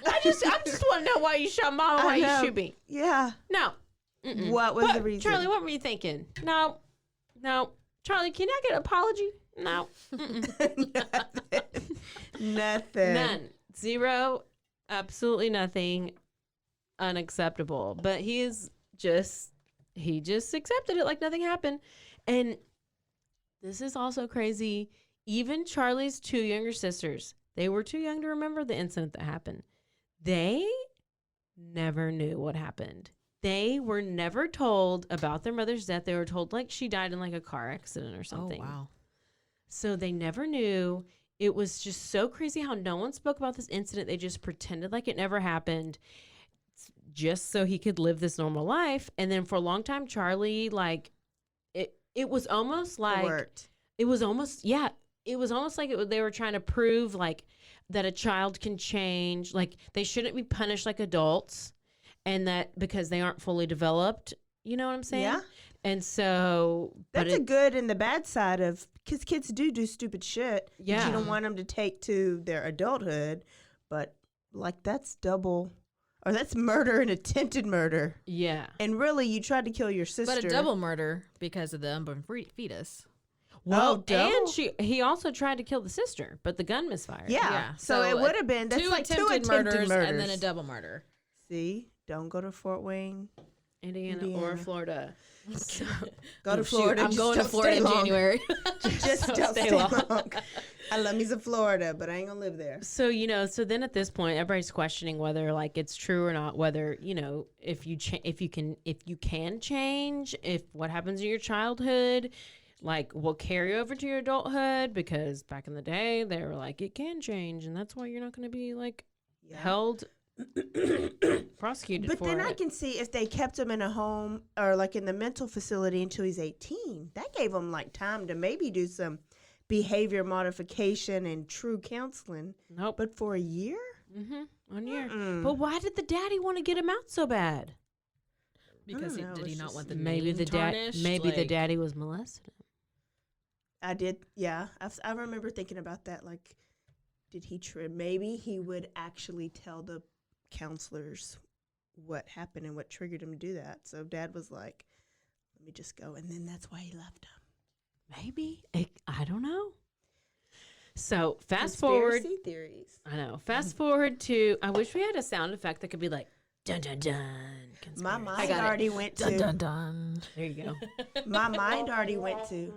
I just want to know why you shot Mama. Why you shoot me? Yeah. No. Mm-mm. What was the reason? Charlie, what were you thinking? No. Charlie, can I get an apology? No. Nothing. None. Zero. Absolutely nothing. Unacceptable. But he just accepted it like nothing happened. And this is also crazy. Even Charlie's two younger sisters, they were too young to remember the incident that happened. They never knew what happened. They were never told about their mother's death. They were told she died in a car accident or something. Oh, wow. So they never knew. It was just so crazy how no one spoke about this incident. They just pretended like it never happened just so he could live this normal life. And then for a long time, Charlie, it was almost like they were trying to prove that a child can change. They shouldn't be punished like adults. And that because they aren't fully developed, you know what I'm saying? Yeah. And so that's a good and the bad side of because kids do stupid shit. Yeah. That you don't want them to take to their adulthood, but that's double, or that's murder and attempted murder. Yeah. And really, you tried to kill your sister, but a double murder because of the unborn fetus. Well, and he also tried to kill the sister, but the gun misfired. Yeah. So it would have been two attempted murders and then a double murder. See. Don't go to Fort Wayne, Indiana. Or Florida. So, go to Florida. I'm going to Florida in January. Just don't stay long. I love me some Florida, but I ain't gonna live there. So so then at this point, everybody's questioning whether it's true or not. Whether if you can change, if what happens in your childhood, will carry over to your adulthood. Because back in the day, they were it can change, and that's why you're not going to be held. Prosecuted but for then it. I can see if they kept him in a home or in the mental facility until he's 18, that gave him time to maybe do some behavior modification and true counseling. Nope. But for a year? 1 year. But why did the daddy want to get him out so bad? Because did he not want the maybe name tarnished? Maybe the daddy was molesting him. I did, yeah. I remember thinking about that. Did he maybe he would actually tell the counselors what happened and what triggered him to do that. So dad was like, let me just go. And then that's why he left him. Maybe. I don't know. So fast Conspiracy forward. theories. I know. Fast forward to, I wish we had a sound effect that could be dun, dun, dun. My mind already went to. Dun, dun, dun. There you go. My mind already went to.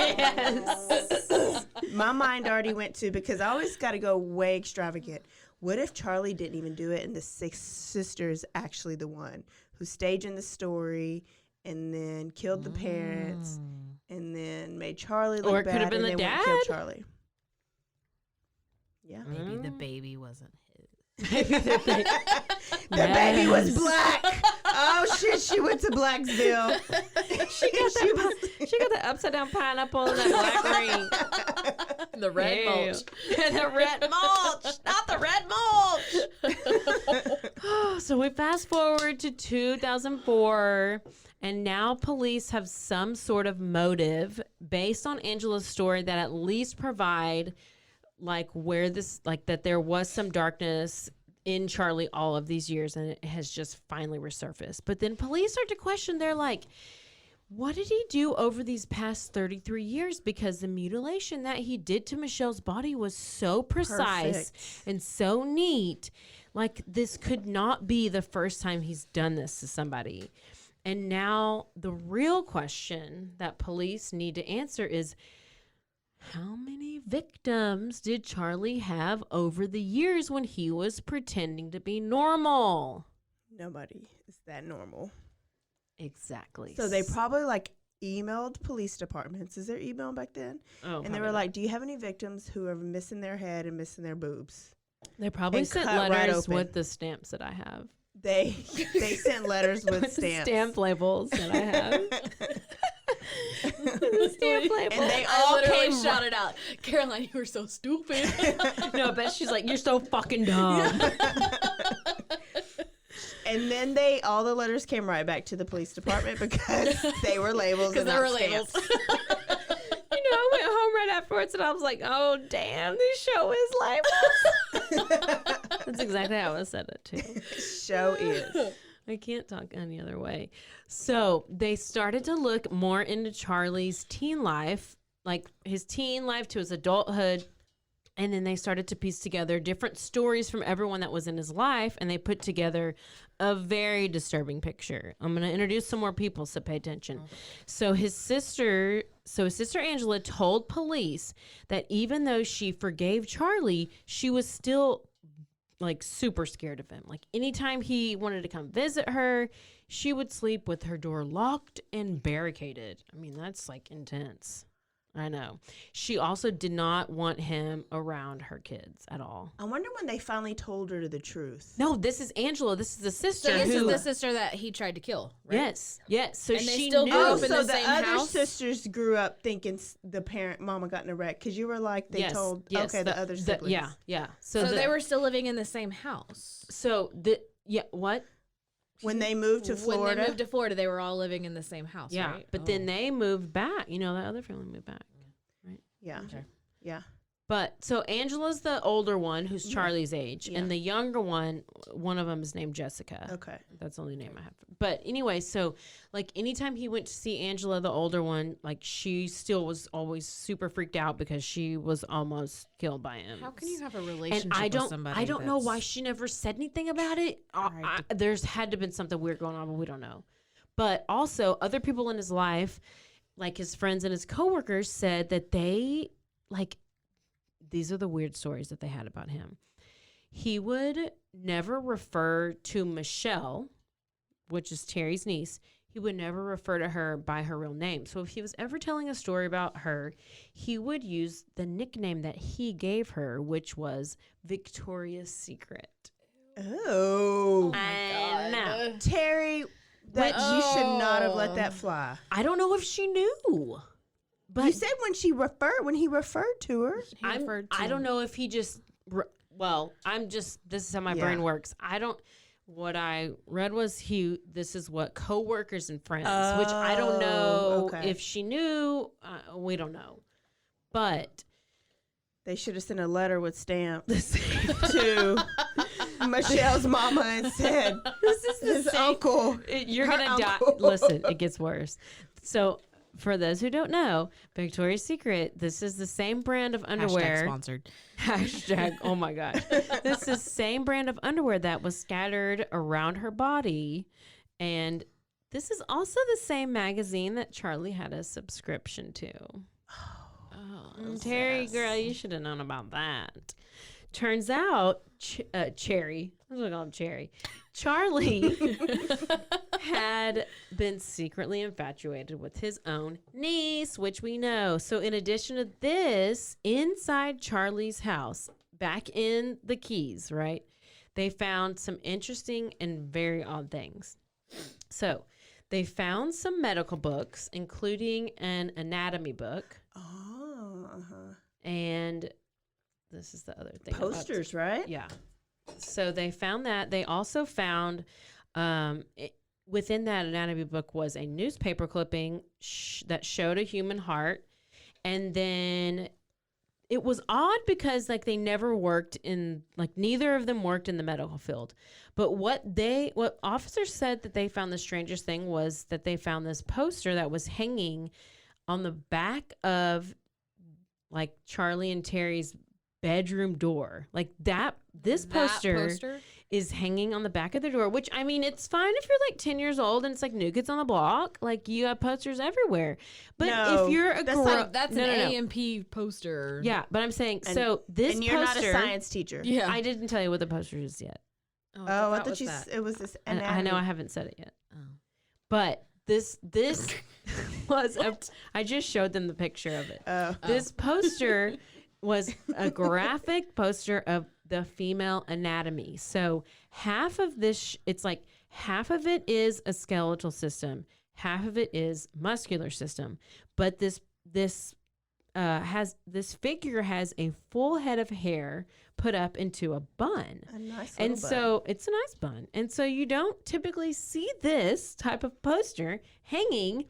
Yes. My mind already went to, because I always got to go way extravagant. What if Charlie didn't even do it and the sister is actually the one who's staging the story and then killed the parents and then made Charlie look Or it bad could have been and the then went and killed dad. Charlie? Yeah. Maybe the baby wasn't his. The baby was black. Oh shit! She went to Blacksville. She got the upside down pineapple in that black ring. The red mulch. The red mulch, not the red mulch. So we fast forward to 2004, and now police have some sort of motive based on Angela's story that at least provide that there was some darkness in Charlie all of these years, and it has just finally resurfaced. But then police start to question. They're like, what did he do over these past 33 years? Because the mutilation that he did to Michelle's body was so precise and so neat. Like, this could not be the first time he's done this to somebody. And now the real question that police need to answer is, how many victims did Charlie have over the years when he was pretending to be normal? Nobody is that normal. Exactly. So they probably emailed police departments. Is there email back then? Oh, and they were like, do you have any victims who are missing their head and missing their boobs? They probably and sent cut right letters open. with the stamps that I have. They sent letters with With the stamps. stamp labels that I have. The stamp label. And they I all literally came shouted out, Caroline, you were so stupid. No, I bet she's like, you're so fucking dumb. And then all the letters came right back to the police department because they were labels. Because and there not were labels. stamps. I went home right afterwards and I was like, oh, damn, this show is labels. That's exactly how I said it, too. Show is. I can't talk any other way. So they started to look more into Charlie's teen life, like his teen life to his adulthood. And then they started to piece together different stories from everyone that was in his life. And they put together a very disturbing picture. I'm going to introduce some more people, so pay attention. So his sister Angela told police that even though she forgave Charlie, she was still super scared of him. Like, anytime he wanted to come visit her, she would sleep with her door locked and barricaded. I mean, that's intense. I know. She also did not want him around her kids at all. I wonder when they finally told her the truth. No, this is Angela. This is the sister. So this is the sister that he tried to kill, right? Yes. So And they she still knew. grew up in so the same other house? sisters grew up thinking the mama got in a wreck because you were like they told the other siblings. Yeah. So they were still living in the same house. What? When they moved to Florida. When they moved to Florida, they were all living in the same house, Yeah, right? but then they moved back. The other family moved back, right? Yeah. Okay. Yeah. But so Angela's the older one, who's Charlie's age, and the younger one of them is named Jessica. Okay. That's the only name I have. But anyway, so anytime he went to see Angela, the older one, she still was always super freaked out because she was almost killed by him. How can you have a relationship And with somebody? I don't know why she never said anything about it. There's had to have been something weird going on, but we don't know. But also, other people in his life, like his friends and his coworkers, said that they these are the weird stories that they had about him. He would never refer to Michelle, which is Teri's niece. He would never refer to her by her real name. So if he was ever telling a story about her, he would use the nickname that he gave her, which was Victoria's Secret. Oh. I know. Teri, you should not have let that fly. I don't know if she knew. But You said when he referred to her. I don't know if he just, this is how my brain works. What I read was this is what coworkers and friends, which I don't know if she knew. We don't know. But they should have sent a letter with stamps to Michelle's mama and said, this is his uncle. You're going to die. Listen, it gets worse. So, for those who don't know, Victoria's Secret, this is the same brand of underwear. #sponsored. Oh my gosh. This is the same brand of underwear that was scattered around her body. And this is also the same magazine that Charlie had a subscription to. Teri, girl, you should have known about that. turns out, Cherry, I'm going to call him Cherry, Charlie had been secretly infatuated with his own niece, which we know. So in addition to this, inside Charlie's house, back in the Keys, right, they found some interesting and very odd things. So they found some medical books, including an anatomy book. Oh, And this is the other thing. posters, right? Yeah. So they found that. They also found within that anatomy book was a newspaper clipping that showed a human heart. And then it was odd because like they never worked in, like neither of them worked in the medical field. But what officers said that they found the strangest thing was that they found this poster that was hanging on the back of like Charlie and Teri's bedroom door. Like this poster is hanging on the back of the door, which I mean, it's fine if you're like 10 years old and it's like New Kids on the Block. Like you have posters everywhere. But No, if you're a girl, That's an AMP poster. Yeah, but I'm saying, so this and you're poster, not a science teacher. Yeah. I didn't tell you what the poster is yet. Oh, I thought it was this. I know I haven't said it yet. Oh. But this was I just showed them the picture of it. This poster was a graphic poster of the female anatomy. So half of this, it's like half of it is a skeletal system, half of it is muscular system. But this figure has a full head of hair put up into a bun. A nice and little so it's a nice bun. And so you don't typically see this type of poster hanging,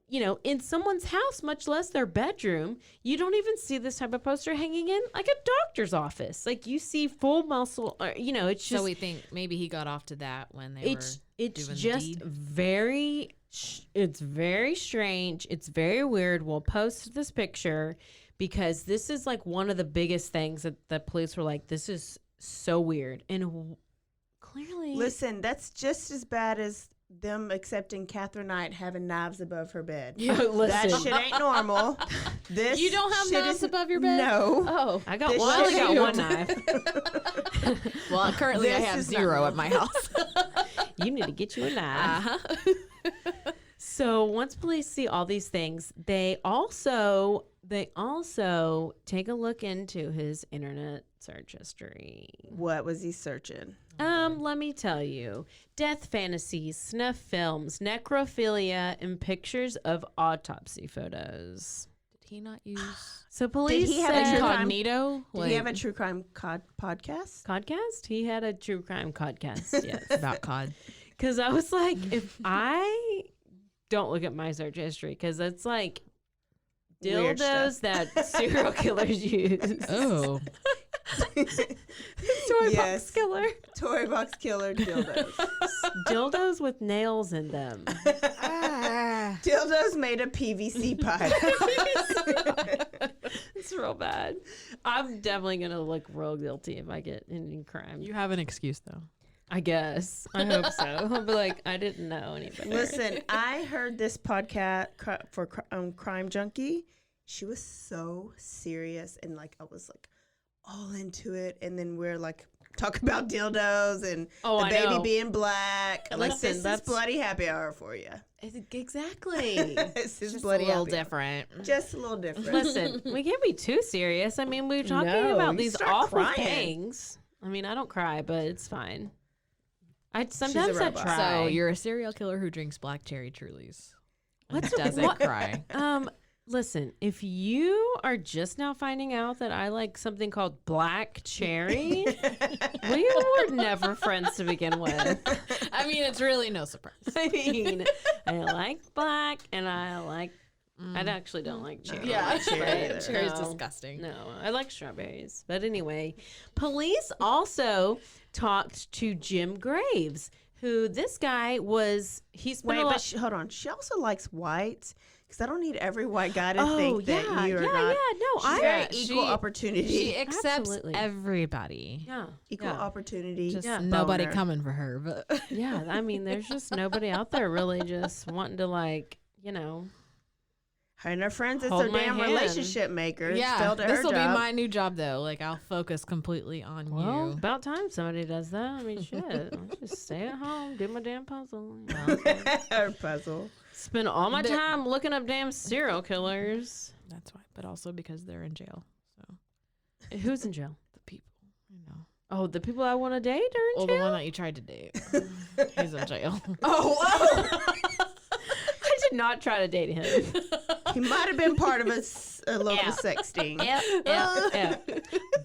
you know, in someone's house, much less their bedroom. You don't even see this type of poster hanging in like a doctor's office. Like you see full muscle, you know, it's just. So we think maybe he got off to that when they were it's doing just the deed. it's very strange. It's very weird. We'll post this picture because this is like one of the biggest things that the police were like, this is so weird. And clearly. Listen, that's just as bad as them accepting Catherine Knight having knives above her bed. Yeah, That listen. shit ain't normal. This You don't have shit knives is- above your bed? No. Oh. I got This one. I only shit got is- one knife. Well, currently I This have is not 0 at my house. You need to get you a knife. Uh-huh. So once police see all these things, they also take a look into his internet search history. What was he searching? Let me tell you. Death fantasies, snuff films, necrophilia, and pictures of autopsy photos. Did he not use So police he have a said true crime- incognito? Did he have a true crime podcast? Codcast? He had a true crime codcast, yes. about cod? Because I was like, if I don't look at my search history, because it's like Weird dildos that serial killers use. Oh. Toy box killer. Toy box killer dildos. Dildos with nails in them. Dildos made of PVC pipe. It's real bad. I'm definitely going to look real guilty if I get in crime. You have an excuse though. I guess. I hope so. I'll be like, I didn't know any better. Listen, I heard this podcast for Crime Junkie. She was so serious and like I was like all into it, and then we're like talk about dildos and Oh, the I baby know. being black. Like Listen, this is that's- bloody happy hour for you. Exactly. This is Just bloody a little happy hour. different. Just a little different. Listen, we can't be too serious. I mean, we're talking No, about you these start awful crying. things. I mean, I don't cry, but it's fine. a Sometimes I robot. try. So you're a serial killer who drinks black cherry Trulies. And What's- doesn't what- cry. Listen, if you are just now finding out that I like something called black cherry, we were never friends to begin with. I mean, it's really no surprise. I mean, I like black and I like. I actually don't like cherry. Yeah, I like cherry. cherry's No. disgusting. No, I like strawberries. But anyway, police also talked to Jim Graves, who this guy was. He's been Wait, a lot. but hold on. She also likes whites. Because I don't need every white guy to Oh, think that yeah, you're yeah, not. yeah, no, She's I- very Yeah, equal she- opportunity. She accepts Absolutely. everybody. Yeah, equal yeah. opportunity. Just Yeah. nobody boner. coming for her. But Yeah, I mean, there's just nobody out there really just wanting to, like, you know. Her and her friends is Hold their my damn hand. relationship makers. Yeah, Failed at this her will be job. my new job though. Like I'll focus completely on Well, you. about time somebody does that. I mean, shit. I'll just stay at home, do my damn puzzle. Her puzzle. Spend all my time looking up damn serial killers. That's why, but also because they're in jail. So Who's in jail? the people, you know. Oh, the people I want to date are in Well, jail? the one that you tried to date, he's in jail. Oh, I did not try to date him. He might have been part of a local sex sting. Yep.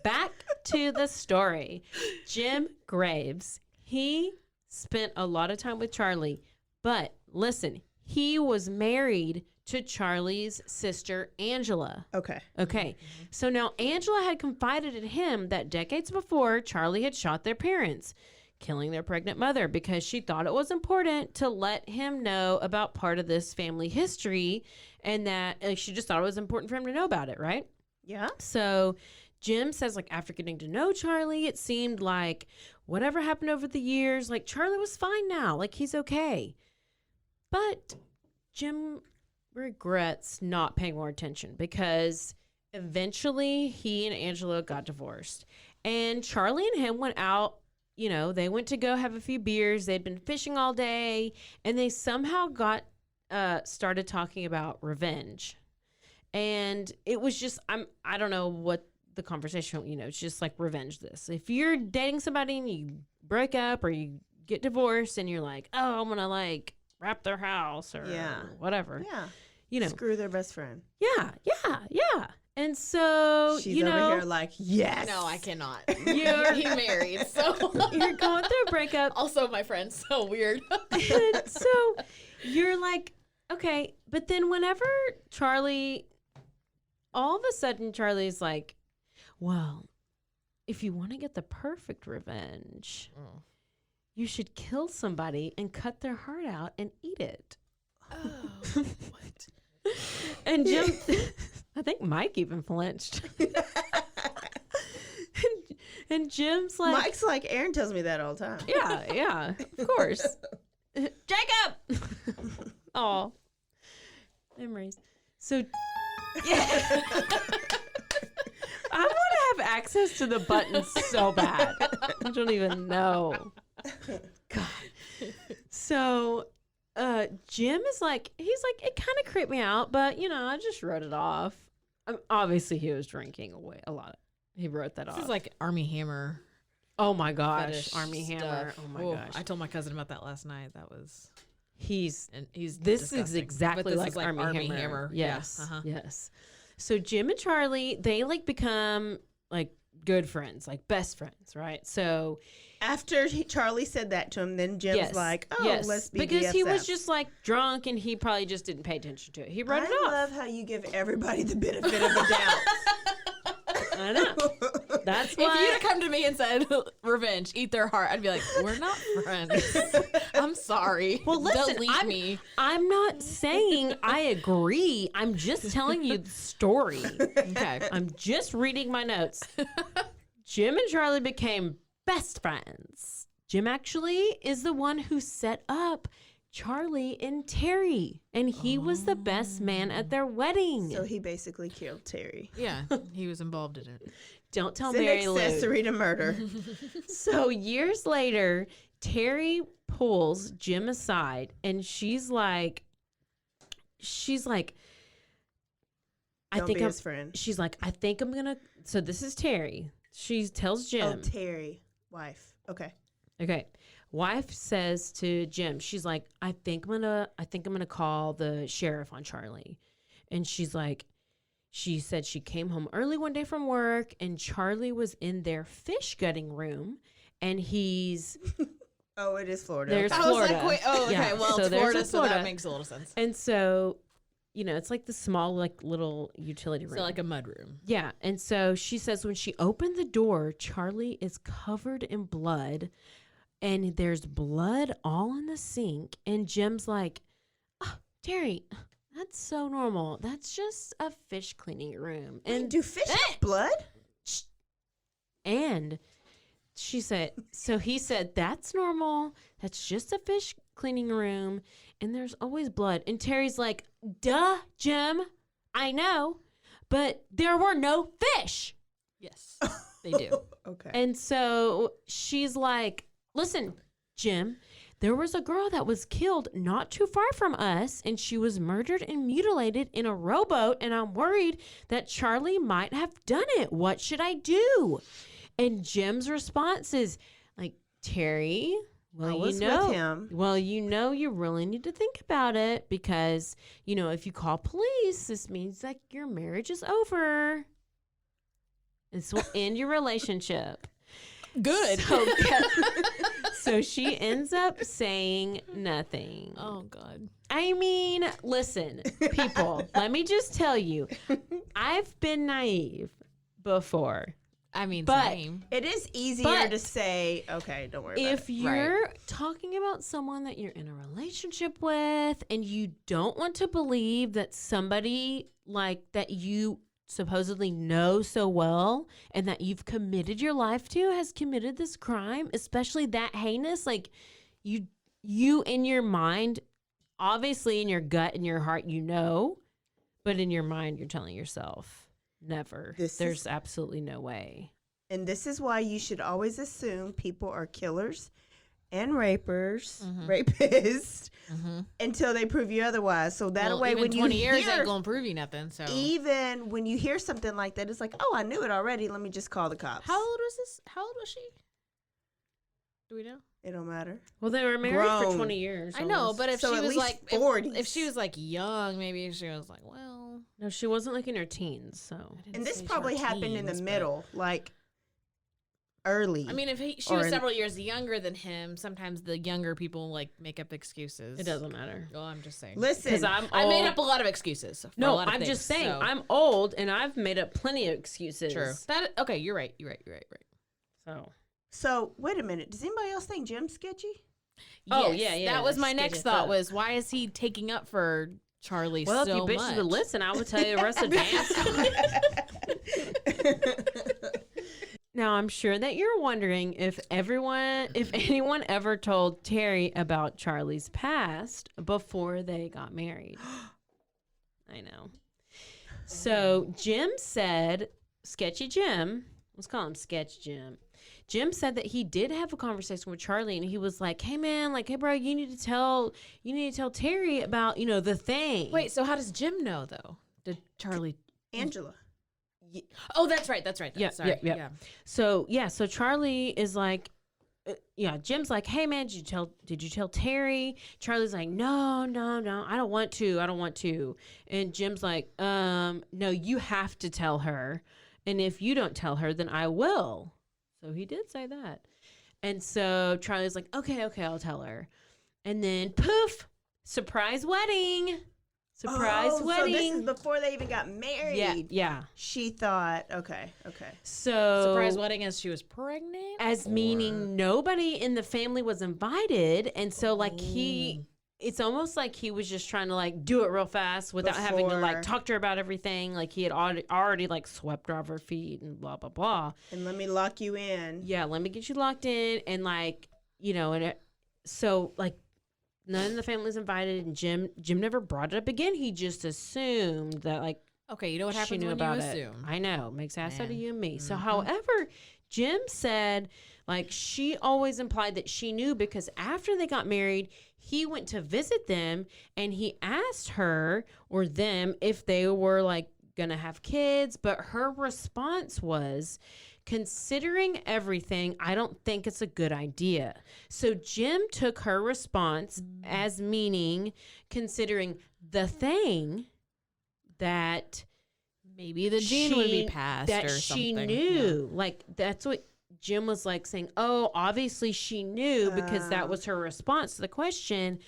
Back to the story. Jim Graves, he spent a lot of time with Charlie, but listen, he was married to Charlie's sister, Angela. Okay. Okay. So now Angela had confided in him that decades before, Charlie had shot their parents, killing their pregnant mother, because she thought it was important to let him know about part of this family history, and that she just thought it was important for him to know about it, right? Yeah. So Jim says, like, after getting to know Charlie, it seemed like whatever happened over the years, like, Charlie was fine now. Like, he's okay. But Jim regrets not paying more attention, because eventually he and Angela got divorced. And Charlie and him went out, you know, they went to go have a few beers. They'd been fishing all day, and they somehow started talking about revenge. And it was just, I don't know what the conversation, you know, it's just like revenge this. If you're dating somebody and you break up or you get divorced and you're like, oh, I'm going to like wrap their house or whatever. Yeah. You know. Screw their best friend. Yeah. And so, She's you know. over here like, yes. No, I cannot. He married, so you're going through a breakup. Also, my friend's so weird. And so you're like, okay. But then whenever all of a sudden Charlie's like, well, if you want to get the perfect revenge, you should kill somebody and cut their heart out and eat it. Oh, what? And Jim, I think Mike even flinched. and Jim's like, Mike's like, Aaron tells me that all the time. yeah, of course. Jacob! Oh, memories. So, yeah. I want to have access to the buttons so bad. I don't even know. God. So, Jim is like, he's like, it kind of creeped me out, but, you know, I just wrote it off. Obviously, he was drinking away a lot. He wrote that off. This is like Army Hammer. Oh, my gosh. Fetish Army Hammer. stuff. Oh, my gosh. I told my cousin about that last night. That was... This disgusting. is exactly But this like, is like Army Hammer. Hammer. Yes. Yeah. Uh-huh. Yes. So Jim and Charlie, they like become like good friends, like best friends, right? So After Charlie said that to him, then Jim's like, oh, let's be because he was BFFs. just like drunk and he probably just didn't pay attention to it. He wrote it I off. love how you give everybody the benefit of the doubt. I know. That's If you'd why. have come to me and said, revenge, eat their heart, I'd be like, we're not friends. I'm sorry. Well, listen, Delete me. I'm not saying I agree. I'm just telling you the story. Okay. I'm just reading my notes. Jim and Charlie became best friends. Jim actually is the one who set up Charlie and Teri, and he was the best man at their wedding. So he basically killed Teri. Yeah, he was involved in it. Don't tell It's an Mary Lou. accessory to murder. So years later, Teri pulls Jim aside, and she's like, Don't be his friend. She's like, I think I'm gonna. So this is Teri. She tells Jim. Oh, Teri, wife. Okay. Okay. Wife says to Jim, she's like, I think I'm gonna call the sheriff on Charlie. And she's like, she said she came home early one day from work and Charlie was in their fish gutting room and he's Oh, it is Florida. there's Okay. Florida. I was like, wait, oh, okay. Yeah, Well, so it's there's Florida, a so Florida. that makes a little sense. And so, you know, it's like the small, like little utility room. So like a mud room. Yeah. And so she says when she opened the door, Charlie is covered in blood and there's blood all in the sink. And Jim's like, oh, Teri, that's so normal. That's just a fish cleaning room. Wait, And do fish have blood? and she said, so he said, that's normal. That's just a fish cleaning room. And there's always blood. And Terry's like, duh, Jim. I know, but there were no fish. Yes, they do. Okay. And so she's like, listen, Jim, there was a girl that was killed not too far from us, and she was murdered and mutilated in a rowboat, and I'm worried that Charlie might have done it. What should I do? And Jim's response is like, Teri, well, I was you know, with him. well, you know, you really need to think about it because, you know, if you call police, this means that your marriage is over. This will end your relationship. Good. So she ends up saying nothing. Oh God. I mean, listen, people, let me just tell you, I've been naive before. I mean, But same. It is easier But to say, okay, don't worry about If it. you're talking about someone that you're in a relationship with and you don't want to believe that somebody like that you supposedly know so well and that you've committed your life to has committed this crime, especially that heinous, like you in your mind, obviously in your gut and your heart, you know, but in your mind, you're telling yourself, never. There's absolutely no way. And this is why you should always assume people are killers and rapists until they prove you otherwise. So that way, even when 20 you years hear, ain't gonna prove you nothing. So even when you hear something like that, it's like, oh, I knew it already. Let me just call the cops. how old was this? How old was she? Do we know? It don't matter. Well, they were married for Grown. 20 years. I know, almost. but if So she at was least like 40s. if she was like young, maybe she was like, well. No, she wasn't like in her teens, so. And this say probably short happened in the teens, but- middle, like early. I mean, if she Or was in- several years younger than him, sometimes the younger people like make up excuses. It doesn't matter. Well, I'm just saying. Listen, Because I made up a lot of excuses. For a No, lot of I'm just things, saying, so- I'm old and I've made up plenty of excuses. True. That okay? You're right. You're right. So. so wait a minute. Does anybody else think Jim's sketchy? Oh, Yes, yeah. That was my Sketchy next as thought. fuck. Was why is he taking up for Charlie Well, so if you bitches much? would listen, I would tell you the rest of the damn story. Now, I'm sure that you're wondering if anyone ever told Teri about Charlie's past before they got married. I know. So Jim said, Sketchy Jim, let's call him Sketch Jim. Jim said that he did have a conversation with Charlie, and he was like, "Hey man, like, hey bro, you need to tell Teri about, you know, the thing." Wait, so how does Jim know though? Did Charlie? Angela. Oh, that's right. Yeah, Sorry. yeah. So Charlie is like, Jim's like, "Hey man, did you tell Teri?" Charlie's like, No, I don't want to. And Jim's like, no, you have to tell her. And if you don't tell her, then I will. So he did say that. And so Charlie's like, okay, I'll tell her. And then poof, surprise wedding. Surprise wedding. So this is before they even got married. Yeah. She thought, okay. So Surprise wedding as she was pregnant. as meaning nobody in the family was invited, and so like it's almost like he was just trying to like do it real fast without having to like Before- talk to her about everything. Like he had already like swept her off her feet and blah blah blah. And let me lock you in. Yeah, let me get you locked in, and like, you know, so like none of the family's invited, and Jim never brought it up again. He just assumed that like Okay, you know what she happens knew when about you it. assume. I know, makes ass out of Man. you and me. So, however, Jim said like she always implied that she knew because after they got married, he went to visit them and he asked her or them if they were like gonna have kids, but her response was, considering everything, I don't think it's a good idea. So Jim took her response as meaning, considering the thing that Maybe the gene would be she- passed that or she something. knew. Like that's what Jim was like saying, oh, obviously she knew because that was her response to the question.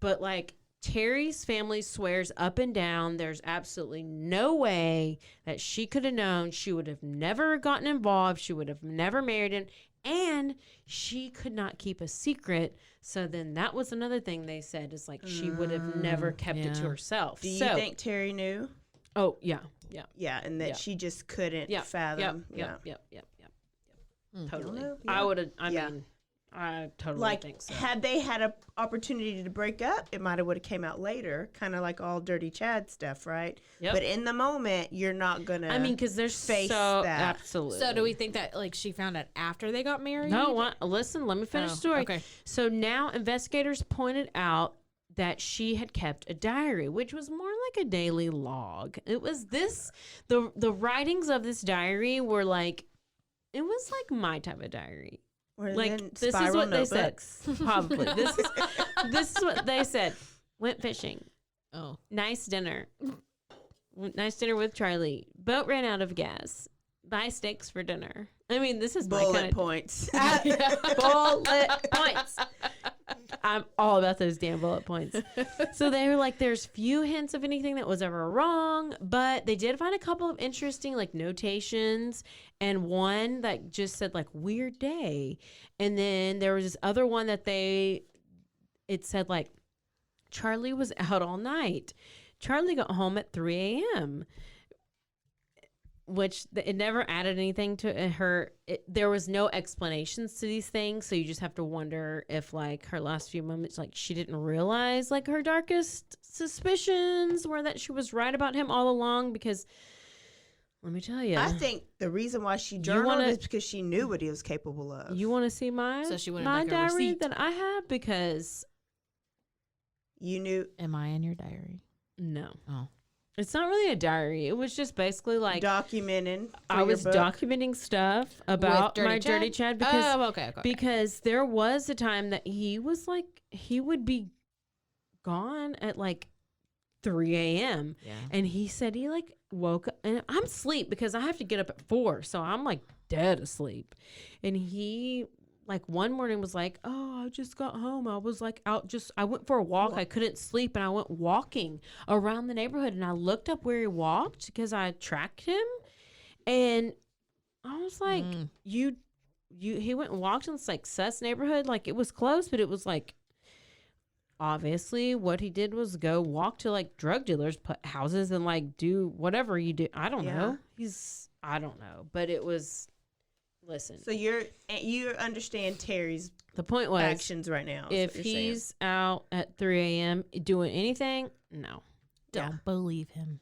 But like Teri's family swears up and down there's absolutely no way that she could have known. She would have never gotten involved. She would have never married him. And she could not keep a secret. So then that was another thing they said is like she would have never kept it to yeah. herself. Do you So- think Teri knew? Oh, yeah. Yeah, and that Yeah. she just couldn't Yep, fathom. Yep. Totally. know. Yeah. I would have. I Yeah. mean, I totally like, think so. had they had an opportunity to break up, it might have would have came out later, kind of like all Dirty Chad stuff, right? Yep. But in the moment, you're not gonna. I mean, because there's face so that. absolutely. So do we think that like she found out after they got married? No, listen. Let me finish the story. Okay. So now investigators pointed out that she had kept a diary, which was more like a daily log. It was the writings of this diary were like, it was like my type of diary. Or Like, then this is spiral what notebooks. they said. Probably. This is what they said. Went fishing. Oh. Nice dinner. Nice dinner with Charlie. Boat ran out of gas. Buy steaks for dinner. I mean, this is my Bullet kind of points. bullet points. I'm all about those damn bullet points. So they were like, there's few hints of anything that was ever wrong, but they did find a couple of interesting like notations, and one that just said like weird day. And then there was this other one that it said like Charlie was out all night. Charlie got home at 3 a.m. Which it never added anything to her. There was no explanations to these things, so you just have to wonder if, like, her last few moments, like, she didn't realize, like, her darkest suspicions were that she was right about him all along. Because let me tell you, I think the reason why she journaled is because she knew what he was capable of. you want to see my So she wanted, my like, a diary receipt. that I have, because You knew. Am I in your diary? no, Oh. it's not really a diary. It was just basically like Documenting. for I your was book. documenting stuff about Dirty my Chad? dirty Chad because okay. because there was a time that he was like, he would be gone at like 3 a.m. Yeah. And he said he like woke up, and I'm asleep because I have to get up at 4. So I'm like dead asleep. And he like one morning was like, oh, I just got home. I was like I went for a walk. I couldn't sleep, and I went walking around the neighborhood, and I looked up where he walked because I tracked him. And I was like, he went and walked in this like sus neighborhood. Like, it was close, but it was like, obviously what he did was go walk to like drug dealers' houses and like do whatever you do. I don't know. I don't know. But it was, listen. So you understand Teri's The point was, actions right now. is if what you're saying. he's out at 3 a.m. doing anything, no. Don't believe him.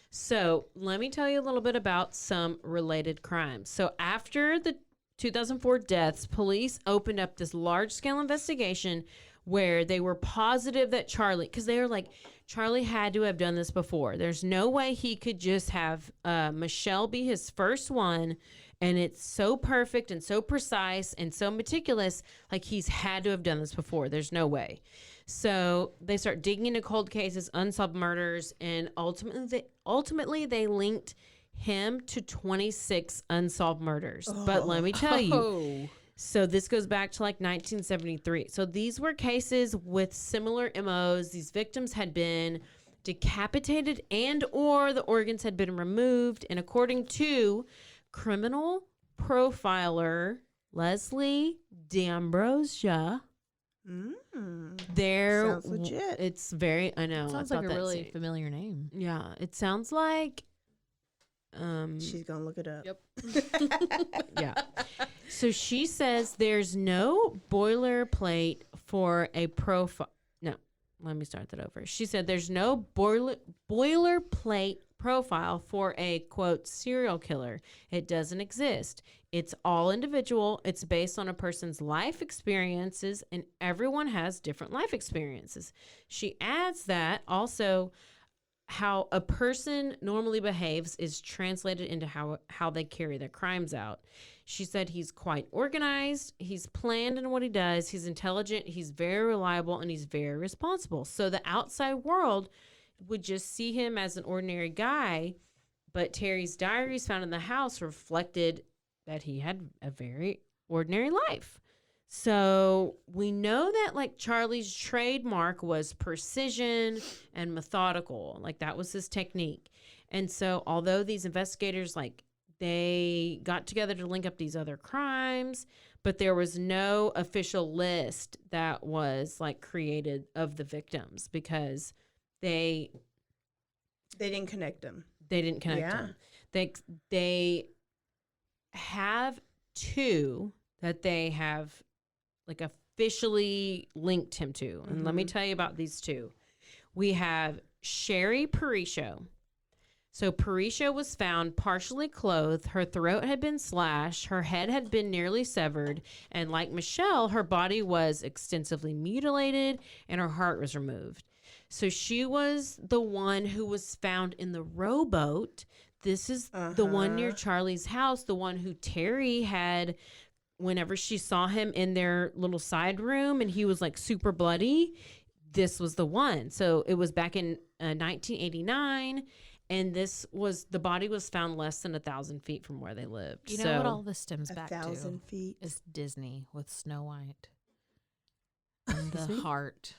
So let me tell you a little bit about some related crimes. So after the 2004 deaths, police opened up this large-scale investigation where they were positive that Charlie, because they were like, Charlie had to have done this before. There's no way he could just have Michelle be his first one, and it's so perfect and so precise and so meticulous. Like, he's had to have done this before. There's no way. So they start digging into cold cases, unsolved murders, and ultimately they linked him to 26 unsolved murders. But let me tell you, so this goes back to like 1973. So these were cases with similar MOs. These victims had been decapitated and or the organs had been removed. And according to criminal profiler Leslie D'Ambrosia, Sounds legit. it's very, I know. Sounds I like a thought really that's- familiar name. yeah, it sounds like She's gonna look it up. Yep. yeah. So she says there's no boilerplate for a profile. No, let me start that over. She said there's no boilerplate profile for a, quote, serial killer. It doesn't exist. It's all individual. It's based on a person's life experiences, and everyone has different life experiences. She adds that also how a person normally behaves is translated into how they carry their crimes out. She said he's quite organized, he's planned in what he does, he's intelligent, he's very reliable, and he's very responsible. So the outside world would just see him as an ordinary guy, but Teri's diaries found in the house reflected that he had a very ordinary life. So we know that like Charlie's trademark was precision and methodical. Like, that was his technique. And so although these investigators, like, they got together to link up these other crimes, but there was no official list that was like created of the victims because they didn't connect them. They didn't connect them. They have 2 that they have like officially linked him to. And let me tell you about these two. We have Sherry Parisho. So Parisho was found partially clothed. Her throat had been slashed. Her head had been nearly severed. And like Michelle, her body was extensively mutilated and her heart was removed. So she was the one who was found in the rowboat. This is the one near Charlie's house, the one who Teri had whenever she saw him in their little side room and he was like super bloody. This was the one. So it was back in 1989. And the body was found less than 1,000 feet from where they lived. You know what all this stems back to? 1,000 feet. Is Disney with Snow White. And the heart.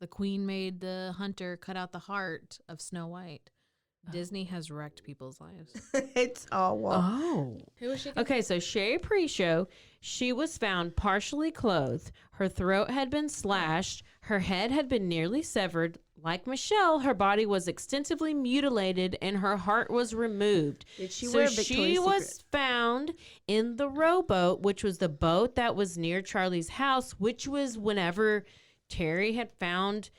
The queen made the hunter cut out the heart of Snow White. Disney has wrecked people's lives. It's all wrong. Oh. Who was she? Okay, so Sherry Parisho, she was found partially clothed. Her throat had been slashed. Her head had been nearly severed. Like Michelle, her body was extensively mutilated and her heart was removed. Did she so wear a Victoria's she was Secret? found in the rowboat, which was the boat that was near Charlie's house, which was whenever Teri had found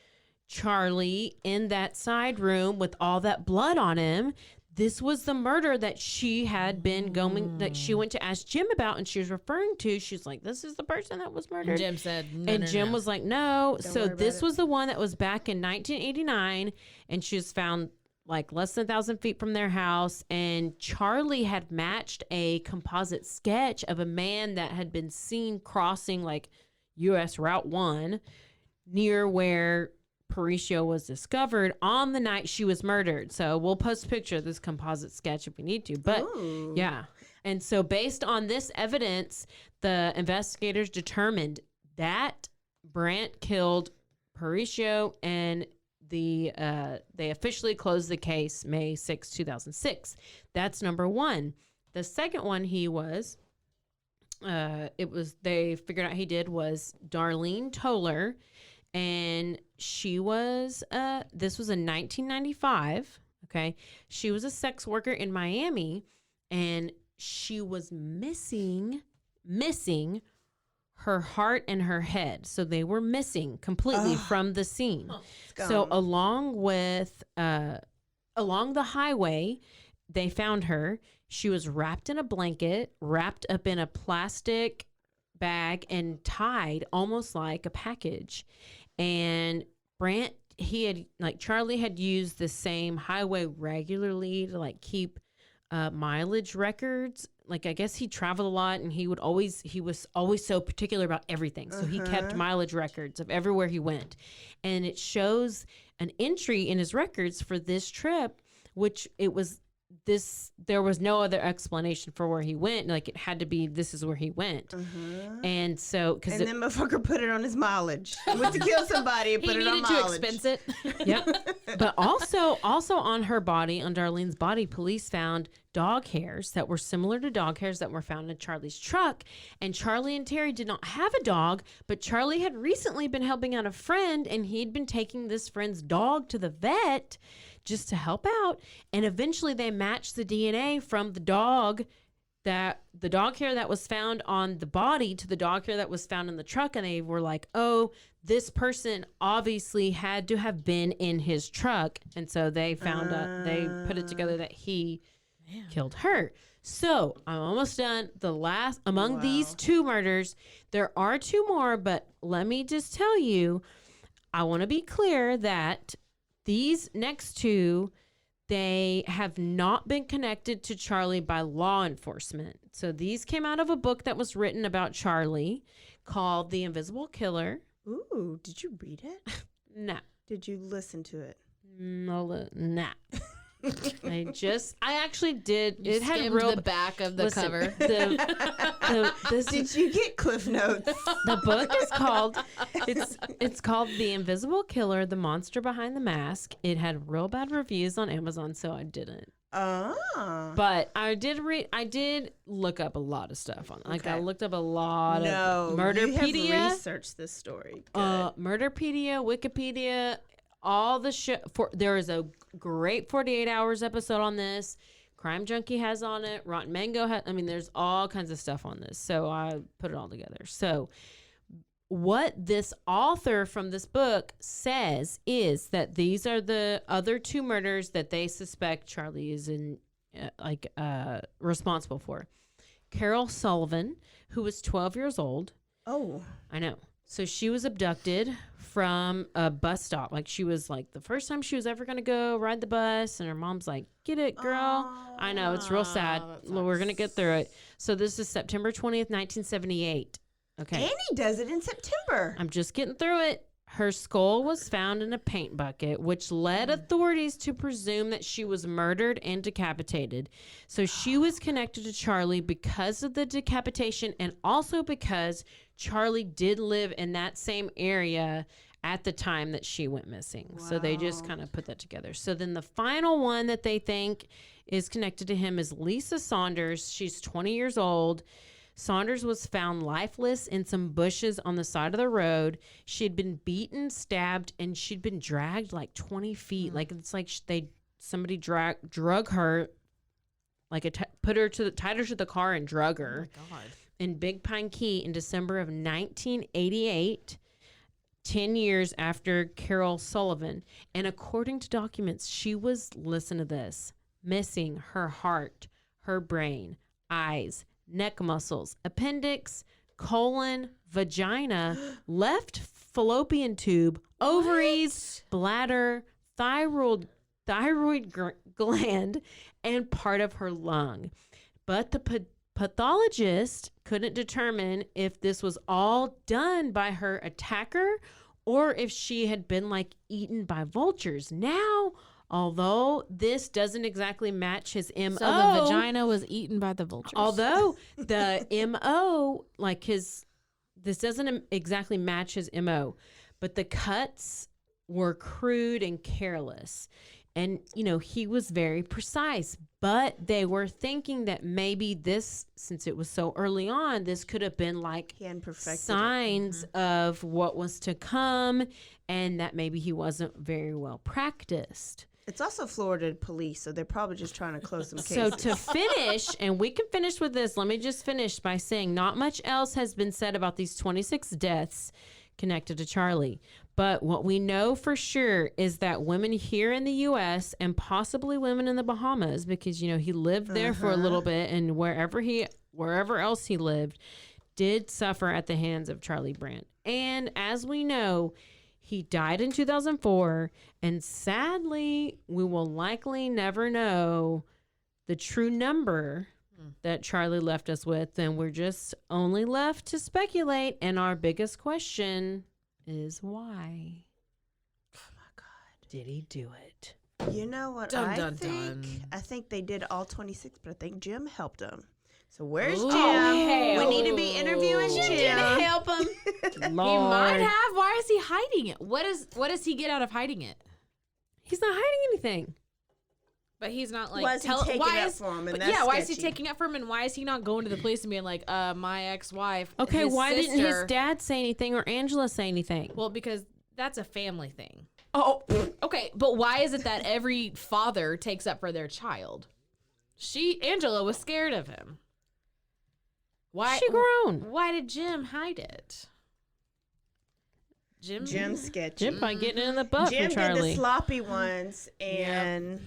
Charlie in that side room with all that blood on him. This was the murder that she had been going, that she went to ask Jim about, and she was referring to. She's like, this is the person that was murdered. And Jim said, no, and no, Jim no. was like, no. Don't So worry about this it. was the one that was back in 1989, and she was found like less than 1,000 feet from their house. And Charlie had matched a composite sketch of a man that had been seen crossing like U.S. Route 1 near where Parisho was discovered on the night she was murdered. So we'll post a picture of this composite sketch if we need to. But Ooh. yeah. And so based on this evidence, the investigators determined that Brandt killed Parisho, and they officially closed the case May 6, 2006. That's number one. The second one they figured out he did was Darlene Toller. And she was, this was in 1995, okay? She was a sex worker in Miami, and she was missing her heart and her head. So they were missing completely from the scene. So along the highway, they found her. She was wrapped in a blanket, wrapped up in a plastic bag, and tied almost like a package. And Brandt, Charlie had used the same highway regularly to like keep mileage records. Like, I guess he traveled a lot, and he was always so particular about everything. So he kept mileage records of everywhere he went. And it shows an entry in his records for this trip, which there was no other explanation for where he went. Like, it had to be, this is where he went. And so, and then motherfucker put it on his mileage. He went to kill somebody and put it on He needed mileage. to expense it. Yep. But also on her body, on Darlene's body, police found dog hairs that were similar to dog hairs that were found in Charlie's truck. And Charlie and Teri did not have a dog, but Charlie had recently been helping out a friend, and he'd been taking this friend's dog to the vet just to help out. And eventually they matched the DNA from the dog hair that was found on the body to the dog hair that was found in the truck. And they were like, oh, this person obviously had to have been in his truck. And so they found out, they put it together that he killed her. So I'm almost done. The last among these two murders, there are two more, but let me just tell you, I want to be clear that these next two, they have not been connected to Charlie by law enforcement. So these came out of a book that was written about Charlie called The Invisible Killer. Ooh, did you read it? No. Did you listen to it? No, nah. I actually did. You it had skimmed real the back of the Listen, cover. Did you get Cliff Notes? The book is called it's called The Invisible Killer, The Monster Behind the Mask. It had real bad reviews on Amazon, so I didn't. But I did look up a lot of stuff on it. Like, Okay. I looked up a lot of You Murderpedia, have researched this story. Good. Murderpedia, Wikipedia, all the there is a great 48 Hours episode on this. Crime Junkie has on it. Rotten Mango has. I mean, there's all kinds of stuff on this. So I put it all together. So, what this author from this book says is that these are the other 2 murders that they suspect Charlie is responsible for. Carol Sullivan, who was 12 years old. Oh. I know. So she was abducted from a bus stop. Like, she was like the first time she was ever going to go ride the bus. And her mom's like, get it, girl. I know. It's real sad. We're going to get through it. So this is September 20th, 1978. Okay. Annie does it in September. I'm just getting through it. Her skull was found in a paint bucket, which led authorities to presume that she was murdered and decapitated. So she was connected to Charlie because of the decapitation, and also because Charlie did live in that same area at the time that she went missing. Wow. So they just kind of put that together. So then the final one that they think is connected to him is Lisa Saunders. She's 20 years old. Saunders was found lifeless in some bushes on the side of the road. She had been beaten, stabbed, and she'd been dragged like 20 feet. Like, it's like somebody drug her, like tied her to the car and drug her. Oh my God. In Big Pine Key in December of 1988, 10 years after Carol Sullivan. And according to documents, she was, listen to this, missing her heart, her brain, eyes, neck muscles, appendix, colon, vagina, left fallopian tube, ovaries, bladder, thyroid gland, and part of her lung. But the pathologist couldn't determine if this was all done by her attacker or if she had been like eaten by vultures. Now, although this doesn't exactly match his MO. So the vagina was eaten by the vultures. Although the MO, this doesn't exactly match his MO, but the cuts were crude and careless. And, he was very precise, but they were thinking that maybe this, since it was so early on, this could have been like signs of what was to come, and that maybe he wasn't very well practiced. It's also Florida police, so they're probably just trying to close some cases. So to finish, and we can finish with this, let me just finish by saying not much else has been said about these 26 deaths connected to Charlie. But what we know for sure is that women here in the U.S. and possibly women in the Bahamas, because, he lived there for a little bit, and wherever else he lived, did suffer at the hands of Charlie Bandt. And as we know, he died in 2004, and sadly, we will likely never know the true number that Charlie left us with, and we're just only left to speculate. And our biggest question is why? Oh my God. Did he do it? You know what I think? I think they did all 26, but I think Jim helped them. So where's Jim? We need to be interviewing Jim. Didn't help him. He might have. Why is he hiding it? What does he get out of hiding it? He's not hiding anything. But he's not like why is he taking up for him? Why is he taking up for him? And why is he not going to the police and being like, my ex-wife? Okay, why sister, didn't his dad say anything or Angela say anything? Well, because that's a family thing. Oh, okay, but why is it that every father takes up for their child? Angela was scared of him. Why? She grown. Why did Jim hide it? Jim's sketchy. Jim by getting in the butt Jim from Charlie. did the sloppy ones, and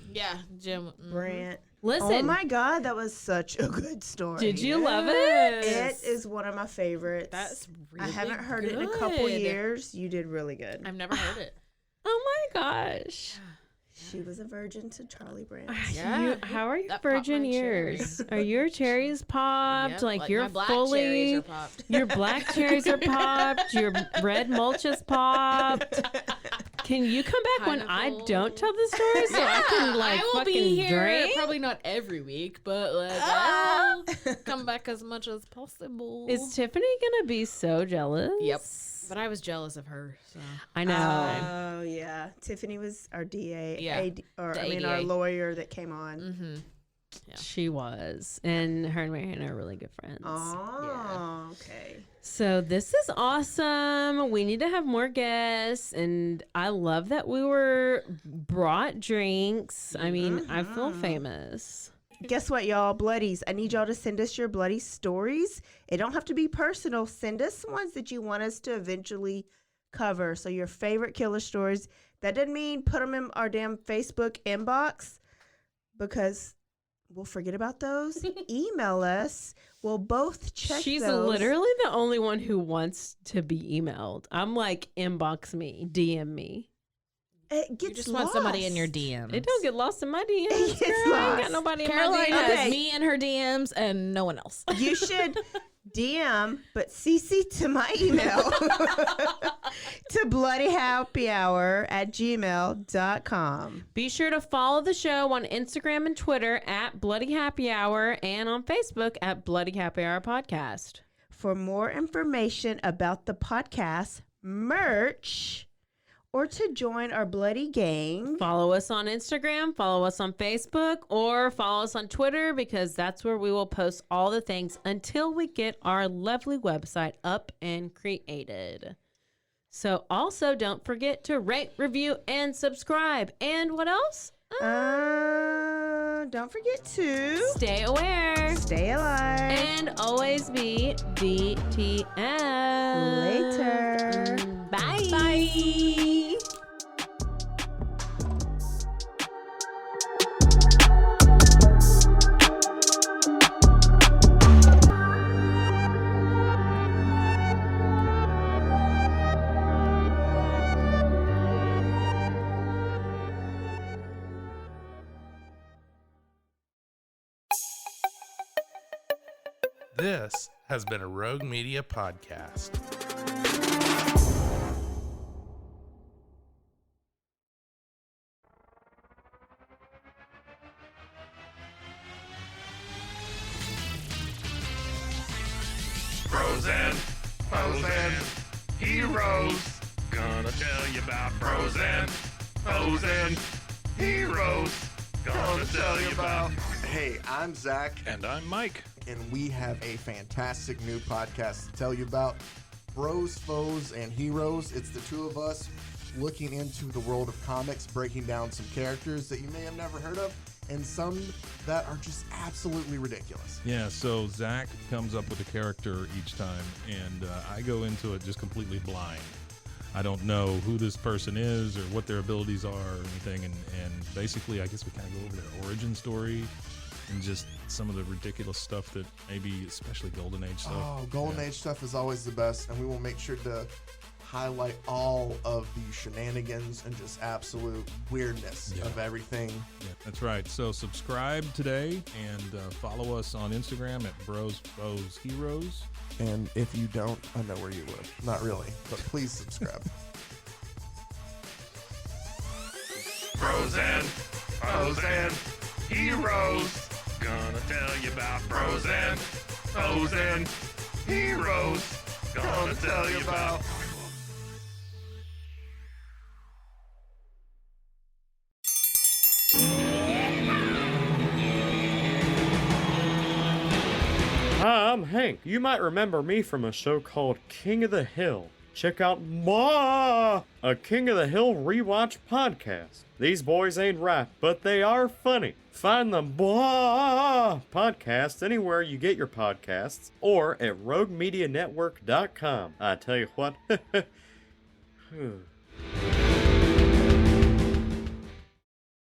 Jim. Brandt. Listen. Oh my God, that was such a good story. Did you love it? It is one of my favorites. That's really I haven't heard it in a couple years. You did really good. I've never heard it. Oh my gosh. She was a virgin to Charlie Bandt. How are your virgin years? Are your cherries popped? Yep, like you're my black fully. Cherries are popped. Your black cherries are popped. Your red mulch is popped. Can you come back when I don't tell the story so I can I will fucking be here. drink? Probably not every week, but I will come back as much as possible. Is Tiffany gonna be so jealous? Yep. But I was jealous of her. So. I know. Oh yeah, Tiffany was our DA. Yeah, our lawyer that came on. Mm-hmm. Yeah. She was, and her and Marianne are really good friends. Oh, okay. So this is awesome. We need to have more guests, and I love that we were brought drinks. I mean, I feel famous. Guess what, y'all? Bloodies. I need y'all to send us your bloody stories. It don't have to be personal. Send us ones that you want us to eventually cover. So your favorite killer stories. That doesn't mean put them in our damn Facebook inbox because we'll forget about those. Email us. We'll both check She's those. literally the only one who wants to be emailed. I'm like, inbox me, DM me. It gets You just want somebody in your lost. DMs. It don't get lost in my DMs. It gets girl. I ain't got lost. nobody Caroline in my DMs. has Okay. me in her DMs and no one else. You should DM, but CC to my email to bloodyhappyhour@gmail.com. Be sure to follow the show on Instagram and Twitter at Bloody Happy Hour and on Facebook at Bloody Happy Hour Podcast. For more information about the podcast, merch, or to join our bloody gang, Follow us on Instagram, follow us on Facebook, or follow us on Twitter because that's where we will post all the things until we get our lovely website up and created. So also don't forget to rate, review, and subscribe. And what else? don't forget to Stay aware. stay alive. And always be DTF. Later. Bye. Bye. This has been a Rogue Media podcast. Frozen, Frozen, heroes. Gonna tell you about Frozen, Frozen, heroes. Gonna tell you about. Hey, I'm Zach, And I'm Mike. and we have a fantastic new podcast to tell you about. Bros, Foes, and Heroes. It's the two of us looking into the world of comics, breaking down some characters that you may have never heard of, and some that are just absolutely ridiculous. Yeah, so Zach comes up with a character each time, and I go into it just completely blind. I don't know who this person is or what their abilities are or anything, and basically I guess we kind of go over their origin story and just some of the ridiculous stuff that maybe, especially Golden Age stuff. Oh, Golden Age stuff is always the best, and we will make sure to highlight all of the shenanigans and just absolute weirdness of everything. Yeah, that's right. So subscribe today and follow us on Instagram at Bros, Foes, Heroes. And if you don't, I know where you live. Not really, but please subscribe. Frozen, Frozen, heroes. Gonna tell you about Frozen, Frozen, heroes. Gonna tell you about. Hi, I'm Hank. You might remember me from a show called King of the Hill. Check out a King of the Hill rewatch podcast. These boys ain't rap, but they are funny. Find the podcast anywhere you get your podcasts or at roguemedianetwork.com. I tell you what.